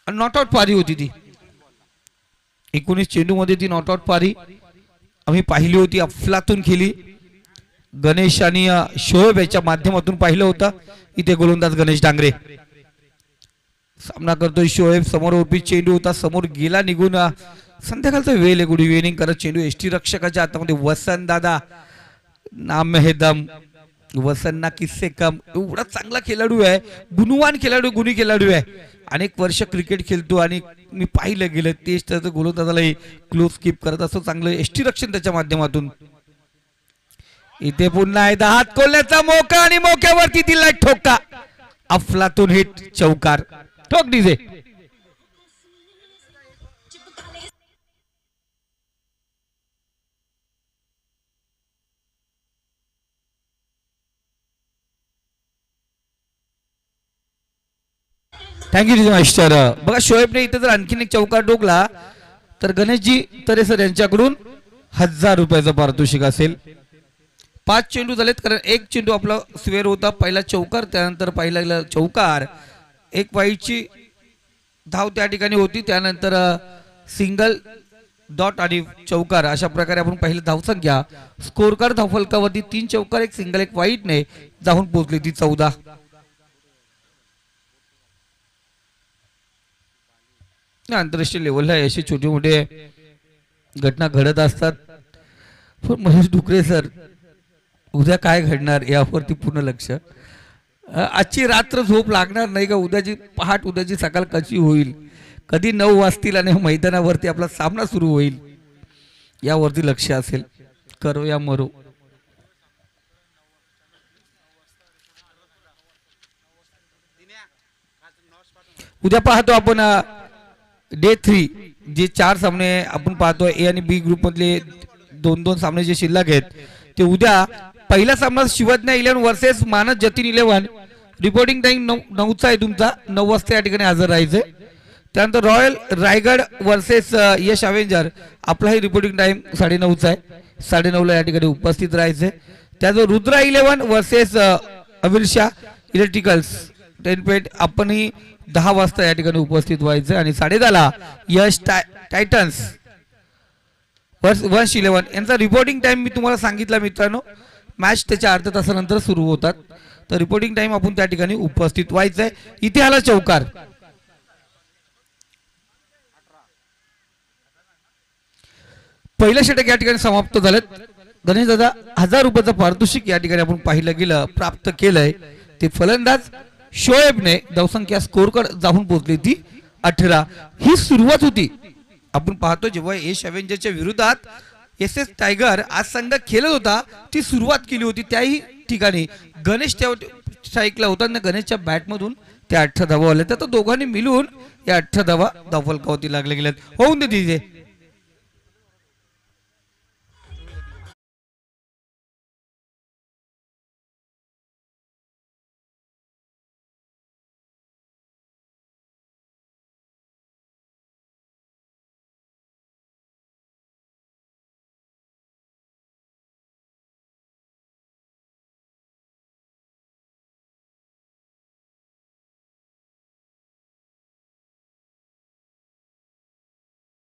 नॉट आउट पारी होती ती. 19 चेंडू मध्ये ती नॉट आउट पारी आम्ही पाहिली होती. अफलातून खेळली गणेश आणि शोएब याच्या माध्यमातून पाहिलं होतं. इथे गोलंदाज गणेश डांगरे सामना करतोय. शोएब समोर ओपी चेंडू होता, समोर गेला निघून. संध्याकाळचा वेळ आहे, गुड इव्हिनिंग करत चेंडू एसटी रक्षकाच्या हातामध्ये. वसंत दादा नाम है दम, वसंत ना किस्से कम. एवढा चांगला खेळाडू आहे, गुणवान खेळाडू, गुणी खेळाडू आहे. अनेक वर्ष क्रिकेट खेळतो आणि मी पाहिलं गेलं तेच त्याचं गोलंदाजालाही क्लोज कीप करत असतो. चांगलं एसटी रक्षण त्याच्या माध्यमातून. इथे पुन्हा एकदा हात खोलण्याचा मोका आणि मोक्यावरती दिला ठोका. अफलातून हिट, चौकार. ठोक डीजे. Thank you master. बघा शोएबने इथे जर आणखीन एक चौकार ठोकला तर गणेशजी तरे सर यांच्याकडून 1000 रुपयाचं पारितोषिक असेल. 5 चेंडू झालेत, कारण एक चेंडू आपला स्वेअर होता, पहिला चौकार, त्यानंतर पहिला चौकार, एक वाईटची धाव त्या ठिकाणी होती, त्यानंतर सिंगल डॉट आणि चौकार, अशा प्रकारे आपण पहिली धावसंख्या स्कोर कार्ड धावफलकावरती 3 चौकार, एक सिंगल, एक वाईटने जाऊन पोहोचली ती 14. आंतरराष्ट्रीय लेवलला असे छोटे मोठे घटना घडत असतात, पण महेश डुकरे सर उद्या काय घडणार यावरती पूर्ण लक्ष. आजची रात्र झोप लागणार नाही का, उद्याची पहाट, उद्याची सकाळ कशी होईल, कधी 9 वाजतील आणि मैदानावरती आपला सामना सुरू होईल यावरती लक्ष असेल. करो या मरो. उद्या पाहतो आपण डे 3 जे 4 सामने आपण पाहतो, ए आणि बी ग्रुप मधले 2-2 सामने जे शिल्लक आहेत ते उद्या. पहिला सामना शिवज्ञा 11 वर्सेस मानस जतीन 11. रिपोर्टिंग टाइम 9चा आहे तुमचा, 9 वाजता या ठिकाणी हजर राहायचंय. त्यानंतर रॉयल रायगड वर्सेस यश अवेंजर, आपलाही रिपोर्टिंग टाइम 9:30चा आहे, 9:30ला या ठिकाणी उपस्थित राहायचंय. त्याचं रुद्रा 11 वर्सेस अविरशा इलेक्ट्रिकल्स 10 पेट, आपणही 10 वाजता या ठिकाणी उपस्थित व्हायचं. आणि 10:30ला यश टायटन्स वर्स 11 यांचा रिपोर्टिंग टाइम मी तुम्हाला सांगितला मित्रांनो, मॅच त्याच्या अर्ध्या तासानंतर सुरू होतात, तर रिपोर्टिंग टाइम आपण त्या ठिकाणी उपस्थित व्हायचंय. इथे आला चौकार, पहिलं षटक या ठिकाणी समाप्त झालेत. गणेश दादा 1000 रुपयाचं पारितोषिक या ठिकाणी आपण पाहिलं गेलं प्राप्त केलंय. ते फलंदाज शोएबने धावसंख्या स्कोर कार्ड जाऊन पोहोचली ती 18. ही सुरुवात होती, आपण पाहतो जेव्हा यश अवेंजरच्या विरोधात एस एस टायगर आज संघ खेळत होता, ती सुरुवात केली होती त्याही ठिकाणी गणेश त्या स्ट्राईकला होता आणि गणेशच्या बॅटमधून त्या 18 धावा आल्या. तर दोघांनी मिळून या 18 धावा धावफलकावरती लागल्या गेल्यात. होऊन दे तिथे.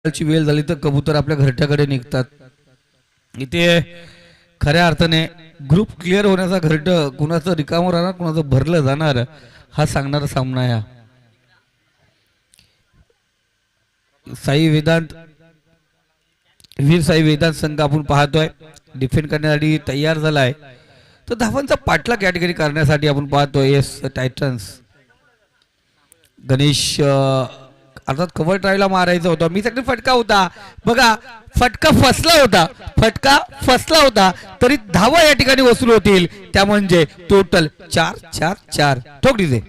ची वेळ झाली तर कबूतर आपल्या घरट्याकडे निघतात. इथे खऱ्या अर्थाने ग्रुप क्लिअर होण्याचा घरट कुणाचं रिकामं राहणार, कुणाचं भरलं जाणार, हा सांगणारा सामना आहे. साई वेदांत, वीर साई वेदांत संघ आपण पाहतोय डिफेंड करण्यासाठी तयार झालाय, तर धावांचा पाठलाग या ठिकाणी करण्यासाठी आपण पाहतोय एस टायटन्स. गणेश अर्थात कव्हर ड्राईव्हला मारायचा होता, मी सगळी फटका होता बघा, फटका फसला होता तरी धावा या ठिकाणी वसूल होतील, त्या म्हणजे टोटल 4-4-4. ठोक डीजे.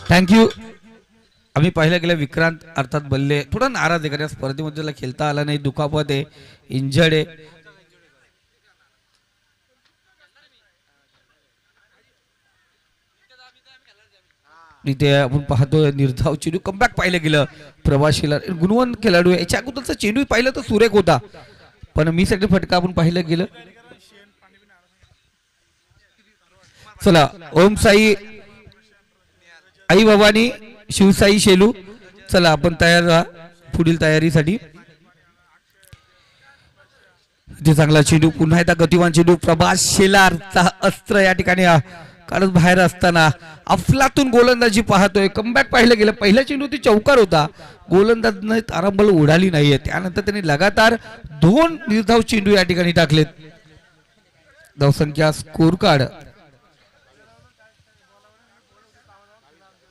थँक्यू. आम्ही पाहिलं गेलं विक्रांत अर्थात बल्ले थोडा नाराज आहे, कारण स्पर्धेमध्ये त्याला खेळता आला नाही, दुखापत आहे, इंजर्ड आहे. इथे आपण पाहतो निर्धाव चेंडू कमबॅक पाहिलं गेलं प्रवाशीला, गुणवंत खेळाडू आहे. याच्या अगोदरचा चेंडू पाहिलं तर सुरेख होता, पण मी सगळे फटका आपण पाहिलं गेलं. चला ओम साई आई भवानी शिवसाई शेलू, चला आपण तयार राहा पुढील तयारीसाठी. इथे चांगला चेंडू, पुन्हा एकदा गतिमान चेंडू, प्रभास शेलारचा अस्त्र या ठिकाणी काढत बाहेर असताना अफलातून गोलंदाजी पाहतोय. कमबॅक पाहिलं गेलं, पहिला चेंडू ती चौकार होता, गोलंदाजने तारांबळ उडाली नाहीये, त्यानंतर त्यांनी लगातार 2 निर्धाव चेंडू या ठिकाणी टाकलेत. धावसंख्या स्कोर कार्ड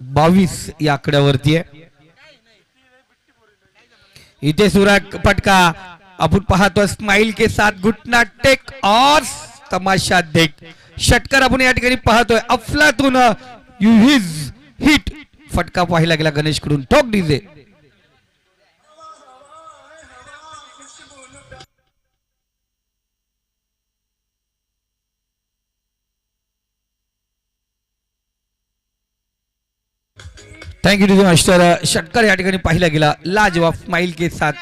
22 या आकड्यावरती आहे. इथे सुराग फटका आपण पाहतो, स्माइल के साथ घुटना टेक और तमाशा देख. षटकार आपण या ठिकाणी पाहतोय, अफलातून हिट फटका पाहिला गेला गणेश कडून. ठोक डीजे. Thank you to master. षटकार या ठिकाणी पाहिला गेला. लाजवाब स्माइल के साथ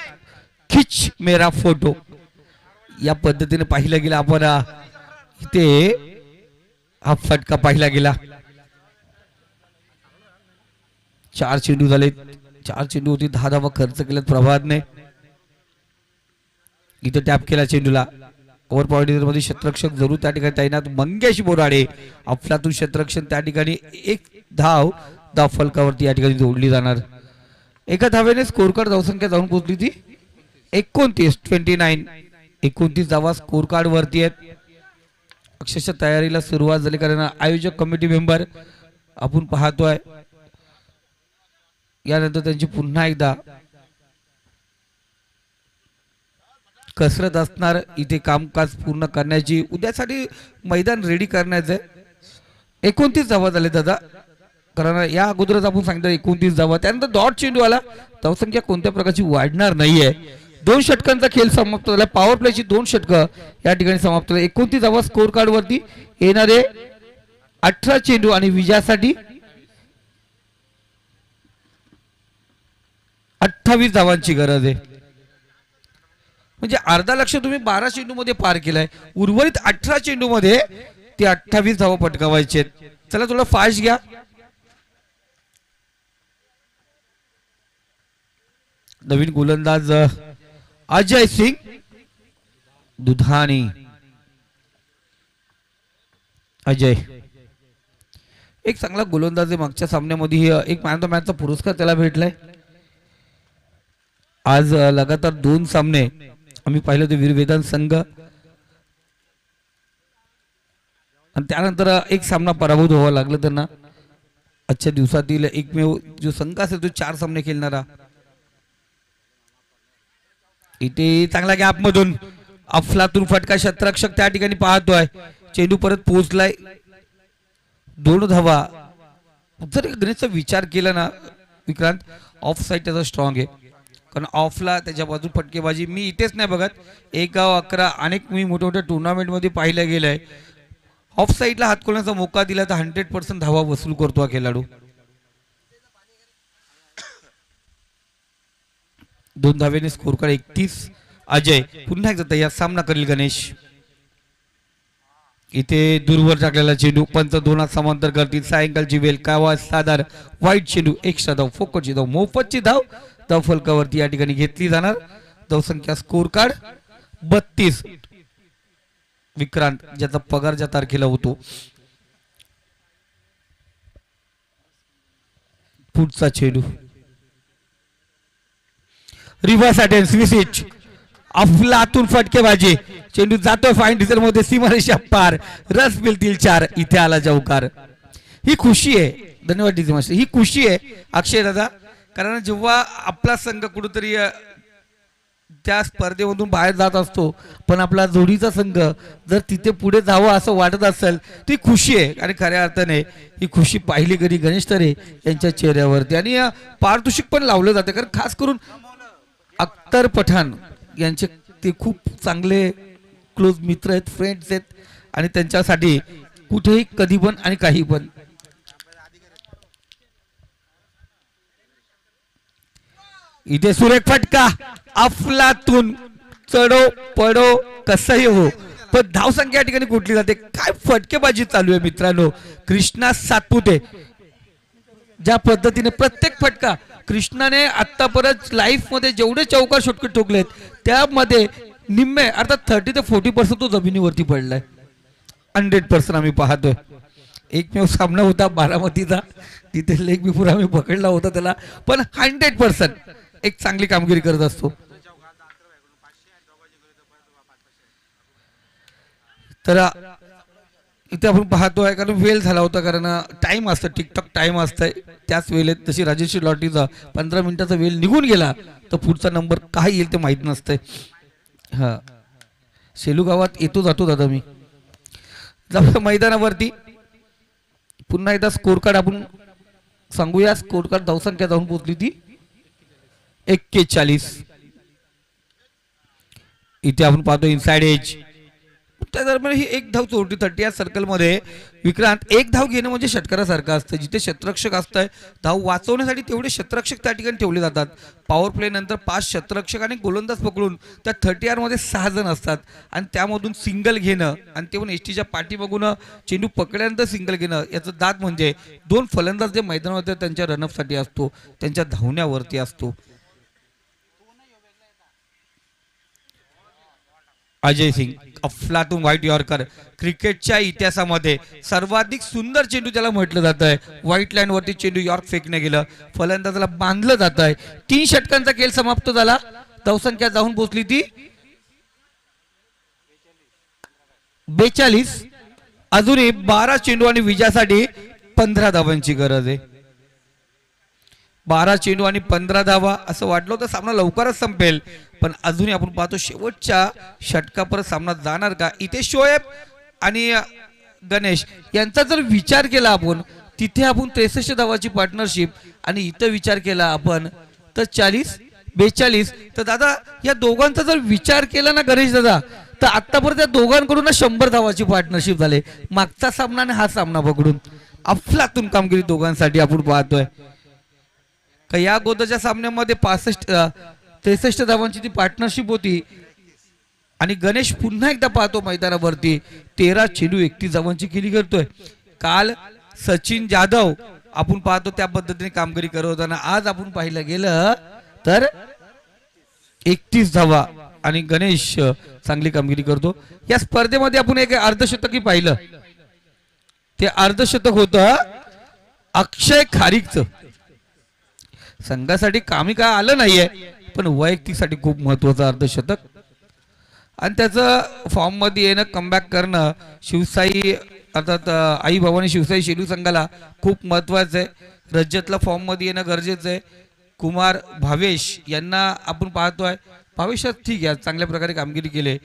खिच मेरा फोटो या पद्धतीने पाहिला गेला. आपण इथे हा फटका पाहिला गेला. 4 चेंडू झाले. 4 चेंडू होती. 10 धावा खर्च केल्यात प्रभातने. इथे टॅप केला चेंडूला. ओव्हर पॉइंट मध्ये क्षेत्ररक्षक जरूर त्या ठिकाणी तैनात. मंगेश बोराडे अफलातून क्षेत्ररक्षण त्या ठिकाणी. एक धाव फलकावरती या ठिकाणी जोडली जाणार. एका धावेने स्कोर कार्ड धावसंख्या जाऊन पोहोचली ती 29 धावा स्कोर कार्ड वरती आहेत. अक्षरशः तयारीला सुरुवात झाली कारण आयोजक कमिटी मेंबर आपण पाहतोय. यानंतर त्यांची पुन्हा एकदा कसरत असणार इथे कामकाज पूर्ण करण्याची. उद्यासाठी मैदान रेडी करण्याचं. 29 धावा झाले दादा, कारण या अगोदरच आपण सांगितलं 29 धावा. त्यानंतर डॉट चेंडू आला. धावसंख्या कोणत्या प्रकारची वाढणार नाहीये. 2 षटकांचा खेळ समाप्त झाला. पॉवर प्लेची 2 षटकं या ठिकाणी समाप्त झाले. 29 धावा स्कोर कार्ड वरती. येणारे 18 चेंडू आणि विजयासाठी 28 धावांची गरज आहे. म्हणजे अर्धा लक्ष तुम्ही 12 चेंडू मध्ये पार केलाय. उर्वरित 18 चेंडू मध्ये ते 28 धावा पटकावायचे. चला थोडं फास्ट घ्या. नवीन गोलंदाज अजय सिंग दुधानी. अजय एक चांगला गोलंदाज आहे. मागच्या सामन्यामध्ये एक मॅन ऑफ द मॅचचा पुरस्कार त्याला भेटलाय. आज लगातार 2 सामने आम्ही पाहिलं ते वीरवेदांत संघ आणि त्यानंतर एक सामना पराभूत व्हावा लागला त्यांना. आजच्या दिवसातील एकमेव जो संघ असेल तो 4 सामने खेळणारा. इथे चांगला गॅप मधून अफलातून फटका क्षेत्ररक्षक त्या ठिकाणी पाहतोय. चेंडू परत पोहोचलाय. 2 धावा. जर गणेशचा विचार केला ना विक्रांत, ऑफ साईड त्याचा स्ट्रॉंग आहे. कारण ऑफला त्याच्या बाजू फटकेबाजी मी इथेच नाही बघत. 1 गाव 11 अनेक मी मोठ्या मोठ्या टुर्नामेंट मध्ये पाहिलं गेलंय. ऑफ साईडला हात खोलण्याचा मोका दिला तर 100% धावा वसूल करतो हा खेळाडू. 2 धावेने स्कोर कार्ड 31. अजय पुन्हा एकदा तयार. सामना करेल गणेश. इथे दूरवर टाकलेला चेंडू. पंच 2 समांतर करतील. सायंकाळची वेळ कावा साधार. वाईट चेंडू. एक्स्ट्रा धाव. फोकटची धाव. मोफतची धाव धाव फलकावरती या ठिकाणी घेतली जाणार. धावसंख्या स्कोर कार्ड 32. विक्रांत ज्याचा पगार ज्या तारखेला होतो. पुढचा चेंडू. Reverse attempt switch. अफलातून फटकेबाजी. चेंडू जातोय फाईन डिझेल मध्ये. सीमारेषा पार. रस मिळतील 4. इथे आला चौकार. ही खुशी आहे. धन्यवाद डीजे मास्टर. ही खुशी आहे अक्षय दादा, कारण जेव्हा आपला संघ कुठेतरी त्या स्पर्धेमधून बाहेर जात असतो पण आपला जोडीचा संघ जर तिथे पुढे जावं असं वाटत असेल ती खुशी आहे. आणि खऱ्या अर्थाने ही खुशी पाहिली कधी गणेश तरे यांच्या चेहऱ्यावरती. आणि पारितोषिक पण लावलं जाते कारण खास करून अख्तर पठाण यांचे ते खूप चांगले क्लोज मित्र आहेत, फ्रेंड्स आहेत. आणि त्यांच्यासाठी कुठेही कधी पण आणि काही पण. इथे सुरेख फटका. अफलातून चढो पडो कसंही हो पण धावसंख्या या ठिकाणी कुठली जाते. काय फटकेबाजी चालू आहे मित्रांनो. कृष्णा सातपुते ज्या पद्धतीने प्रत्येक फटका कृष्णाने आतापर्यंत लाईफ मध्ये जेवढे चौकार शॉटकट ठोकलेत त्यामध्ये निम्मे अर्थात 30 ते 40% तो जमिनीवरती पडलाय. 100% आम्ही पाहतोय. एकमेव सामना होता बारामतीचा, तिथे लेग बिफोर आम्ही पकडला होता त्याला, पण 100% एक चांगली कामगिरी करत असतो. तर इथे आपण पाहतोय कारण वेळ झाला होता, कारण टाइम असतं, टिकटॉक टाइम असतंय. त्याच वेळेत तशी राजेश्री लॉटरीचा 15 मिनिटाचा वेळ निघून गेला तर पुढचा नंबर काय येईल ते माहित नसतंय. हा सेलू गावात येतो जातो दादा मी. जाऊ मैदानावरती पुन्हा एकदा स्कोर कार्ड आपण सांगूया. स्कोर कार्ड धावसंख्या जाऊन पोहोचली ती 41. इथे आपण पाहतो इनसाइड एज त्या दरम्यान ही एक धाव चोरटी 30 या सर्कलमध्ये विक्रांत एक धाव घेणं म्हणजे षटकारासारखं असतं. जिथे क्षेत्ररक्षक असतंय धाव वाचवण्यासाठी तेवढे क्षेत्ररक्षक त्या ठिकाणी ठेवले जातात. पॉवर प्ले नंतर 5 क्षेत्ररक्षक आणि गोलंदाज पकडून त्या 30 मध्ये 6 जण असतात आणि त्यामधून सिंगल घेणं आणि ते पण एसटीच्या पाठी बघून चेंडू पकडल्यानंतर सिंगल घेणं याचं दात म्हणजे 2 फलंदाज जे मैदानावर त्यांच्या रनअपसाठी असतो, त्यांच्या धावण्यावरती असतो. अजय सिंग अफलातून व्हाईट यॉर्कर क्रिकेटच्या इतिहासामध्ये सर्वाधिक सुंदर चेंडू त्याला म्हटलं जात आहे. व्हाईट लाईन वरती चेंडू यॉर्क फेकणे गेलं, फलंदाजाला बांधलं जात आहे. 3 षटकांचा खेळ समाप्त झाला. धावसंख्या जाऊन पोहोचली ती 42. अजूनही 12 चेंडू आणि विजयासाठी 15 धावांची गरज आहे. 12 चेंडू आणि 15 धावा असं वाटलं होतं सामना लवकरच संपेल, पण अजूनही आपण पाहतो शेवटच्या षटकापर्यंत सामना जाणार का. इथे शोएब आणि गणेश यांचा जर विचार केला आपण तिथे आपण 63 धावाची पार्टनरशिप आणि इथं विचार केला आपण तर 40-42. तर दादा या दोघांचा जर विचार केला ना गणेश दादा तर आतापर्यंत त्या दोघांकडून 100 धावाची पार्टनरशिप झाले. मागचा सामना आणि हा सामना पकडून अफलातून कामगिरी दोघांसाठी आपण पाहतोय. का या अगोदरच्या सामन्यामध्ये 63 धावांची ती पार्टनरशिप होती आणि गणेश पुन्हा एकदा पाहतो मैदानावरती 13 चेंडू 31 धावांची केली करतोय. काल सचिन जाधव आपण पाहतो त्या पद्धतीने कामगिरी करत होताना आज आपण पाहिलं गेलं तर 31 धावा आणि गणेश चांगली कामगिरी करतो. या स्पर्धेमध्ये आपण एक अर्धशतकी पाहिलं, ते अर्धशतक होतं अक्षय खारीकचं. संघासाठी कामी काय आलं नाहीये पण वैयक्तिकसाठी खूप महत्वाचं अर्धशतक आणि त्याचं फॉर्म मध्ये येणं कमबॅक करणं शिवसाई अर्थात आई भवानी शिवसाई शेलू संघाला खूप महत्वाचं आहे. रजतला फॉर्म मध्ये येणं गरजेचं आहे. कुमार भावेश यांना आपण पाहतोय, भावेशात ठीक आहे चांगल्या प्रकारे कामगिरी केली,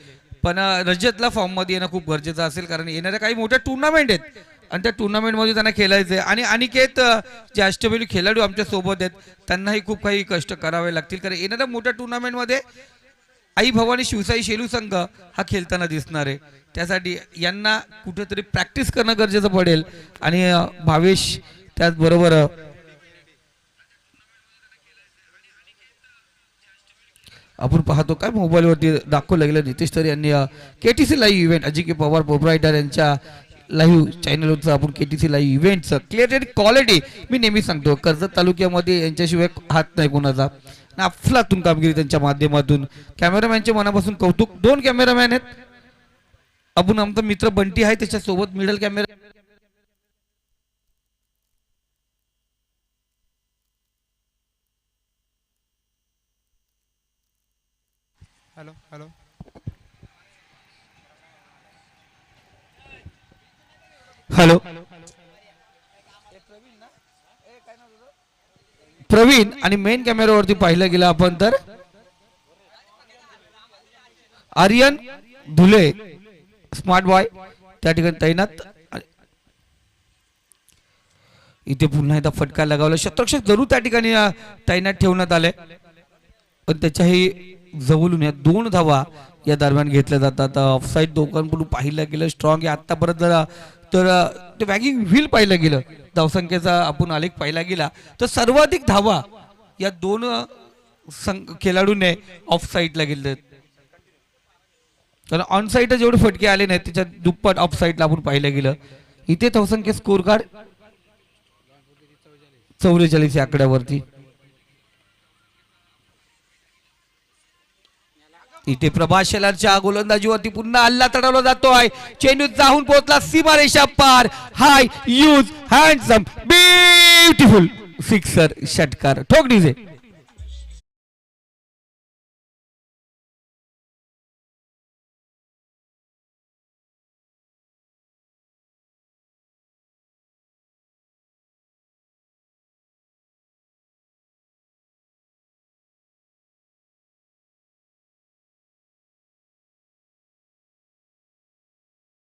पण रजतला फॉर्म मध्ये येणं खूप गरजेचं असेल कारण येणाऱ्या काही मोठ्या टुर्नामेंट आहेत आणि त्या टुर्नामेंटमध्ये त्यांना खेळायचं आहे. आणि अनिकेत जे अष्टपैलू खेळाडू आमच्या सोबत आहेत त्यांनाही खूप काही कष्ट करावे लागतील कारण येणाऱ्या मोठ्या टुर्नामेंटमध्ये आई भवानी शिवसाई शेलू संघ हा खेळताना दिसणार आहे. त्यासाठी यांना कुठेतरी प्रॅक्टिस करणं गरजेचं पडेल आणि भावेश त्याचबरोबर आपण पाहतो काय मोबाईलवरती दाखवलं गेलं नितेश तर यांनी केटीसी लाईव्ह इव्हेंट अजिंक्य पवार प्रोप्रायटर यांच्या लाईव्ह चॅनलवरचं आपण केटीसी लाईव्ह इव्हेंटचं क्लिअरिटी क्वालिटी मी नेहमी सांगतो कर्जत तालुक्यामध्ये यांच्याशिवाय हात नाही कोणाचा. अफलातून कामगिरी त्यांच्या माध्यमातून. कॅमेरामॅनचे मनापासून कौतुक. 2 कॅमेरामॅन आहेत. आपण आमचा मित्र बंटी आहे त्याच्यासोबत middle camera hello hello hello Praveen आणि मेन कॅमेरावरती पाहिलं गेलं आपण तर आर्यन धुले स्मार्ट बॉय त्या ठिकाणी तैनात. इथे पुन्हा एकदा फटका लगावला. क्षेत्ररक्षक जरूर त्या ठिकाणी तैनात ठेवण्यात आले पण त्याच्याही जवळून या 2 धावा या दरम्यान घेतल्या जातात. ऑफसाईड दोघांकडून पाहिलं गेलं स्ट्रॉंग आहे आतापर्यंत जरा तर ते वॅगिंग व्हील पाहिलं गेलं धावसंख्येचा आपण आलेख पाहिला गेला तर सर्वाधिक धावा या 2 खेळाडूंनी ऑफ साईडला गेले. कारण ऑन साईड जेवढे फटके आले नाहीत त्याच्या दुप्पट ऑफ साईडला आपण पाहिलं गेलं. इथे धावसंख्या स्कोर कार्ड 44 या आकड्यावरती. इथे प्रभास शेलारच्या गोलंदाजीवरती पुन्हा हल्ला चढवला जातोय. चेंडू जाऊन पोहोचला सीमारेषा पार. हाय यूज हँडसम ब्युटिफुल सिक्सर षटकार ठोक डीजे.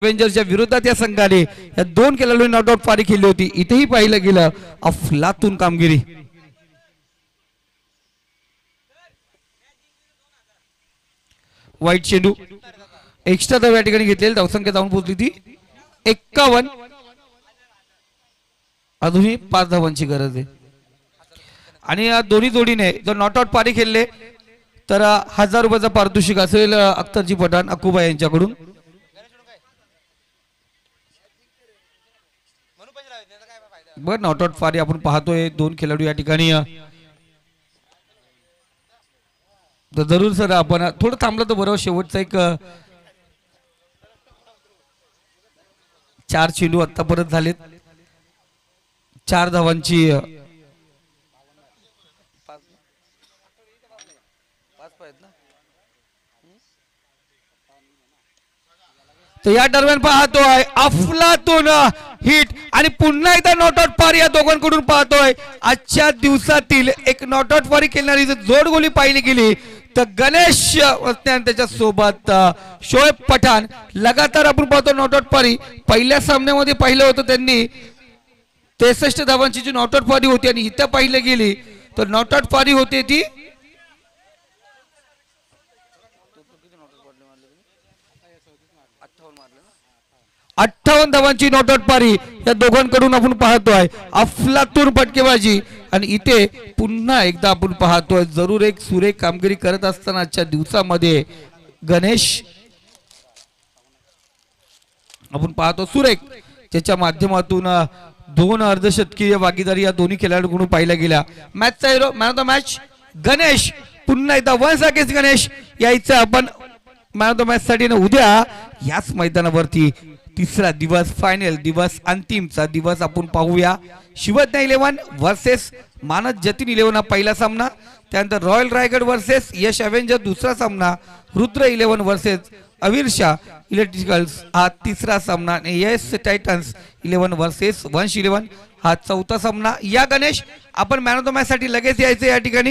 अवेंजरच्या विरोधात या संघाने या 2 खेळाडूंनी नॉट आउट पारी केली होती. इथेही पाहिलं गेलं अफलातून कामगिरी. वाईट चेंडू एक्स्ट्रा धाव या ठिकाणी घेतलेली धावसंख्या जाऊन पोहोचली ती 51. अजूनही 5 धावांची गरज आहे आणि या दोन्ही जोडीने जर नॉट आउट पारी खेळले तर 1000 रुपयाचं पारितोषिक असेल अख्तरजी पठाण अकुबा यांच्याकडून. बर नॉट आउट पारी आपण पाहतोय 2 खेळाडू या ठिकाणी. तर जरूर सर आपण थोडं थांबलं तर बरोबर. शेवटचा एक 4 चेंडू आतापर्यंत झालेत. 4 धावांची तर या दरम्यान पाहतोय अफलातून हिट आणि पुन्हा एकदा नॉट आउट पारी या दोघांकडून पाहतोय. आजच्या दिवसातील एक नॉट आउट पारी खेळणारी जर जोड गोली पाहिली गेली तर गणेश वस्त्यान त्याच्या सोबत शोएब पठाण लगातार आपण पाहतो नॉट आउट पारी. पहिल्या सामन्यामध्ये पाहिलं होतं त्यांनी 63 धावांची जी नॉट आउट पारी होती आणि इथं पाहिलं गेली तर नॉट आउट पारी होते ती 58 धावांची नॉट आउट पारी या दोघांकडून आपण पाहतोय. अफलातून फटकेबाजी आणि इथे पुन्हा एकदा आपण पाहतोय जरूर एक सुरेख कामगिरी करत असताना आजच्या दिवसामध्ये गणेश आपण पाहतो सुरेख त्याच्या माध्यमातून 2 अर्धशतकीय भागीदारी या दोन्ही खेळाडूंकडून पाहिल्या गेल्या. मॅचचा hero man of the match Ganesh. पुन्हा एकदा वन्स अगेन्स्ट गणेश यायचं आपण मॅन ऑफ द मॅच साठी. उद्या याच मैदानावरती तिसरा दिवस फायनल दिवस अंतिमचा दिवस आपण पाहूया. शिवज्ञ 11 वर्सेस मानस जतीन 11 हा पहिला सामना. त्यानंतर रॉयल रायगड वर्सेस यश अवेंजर दुसरा सामना. रुद्र 11 वर्सेस अवीर शाह इलेक्ट्रिकल्स हा तिसरा सामना. आणि यस टायटन्स 11 वर्सेस वंश 11 हा चौथा सामना. या गणेश आपण मॅन ऑफ द मॅच साठी लगेच यायचं या ठिकाणी.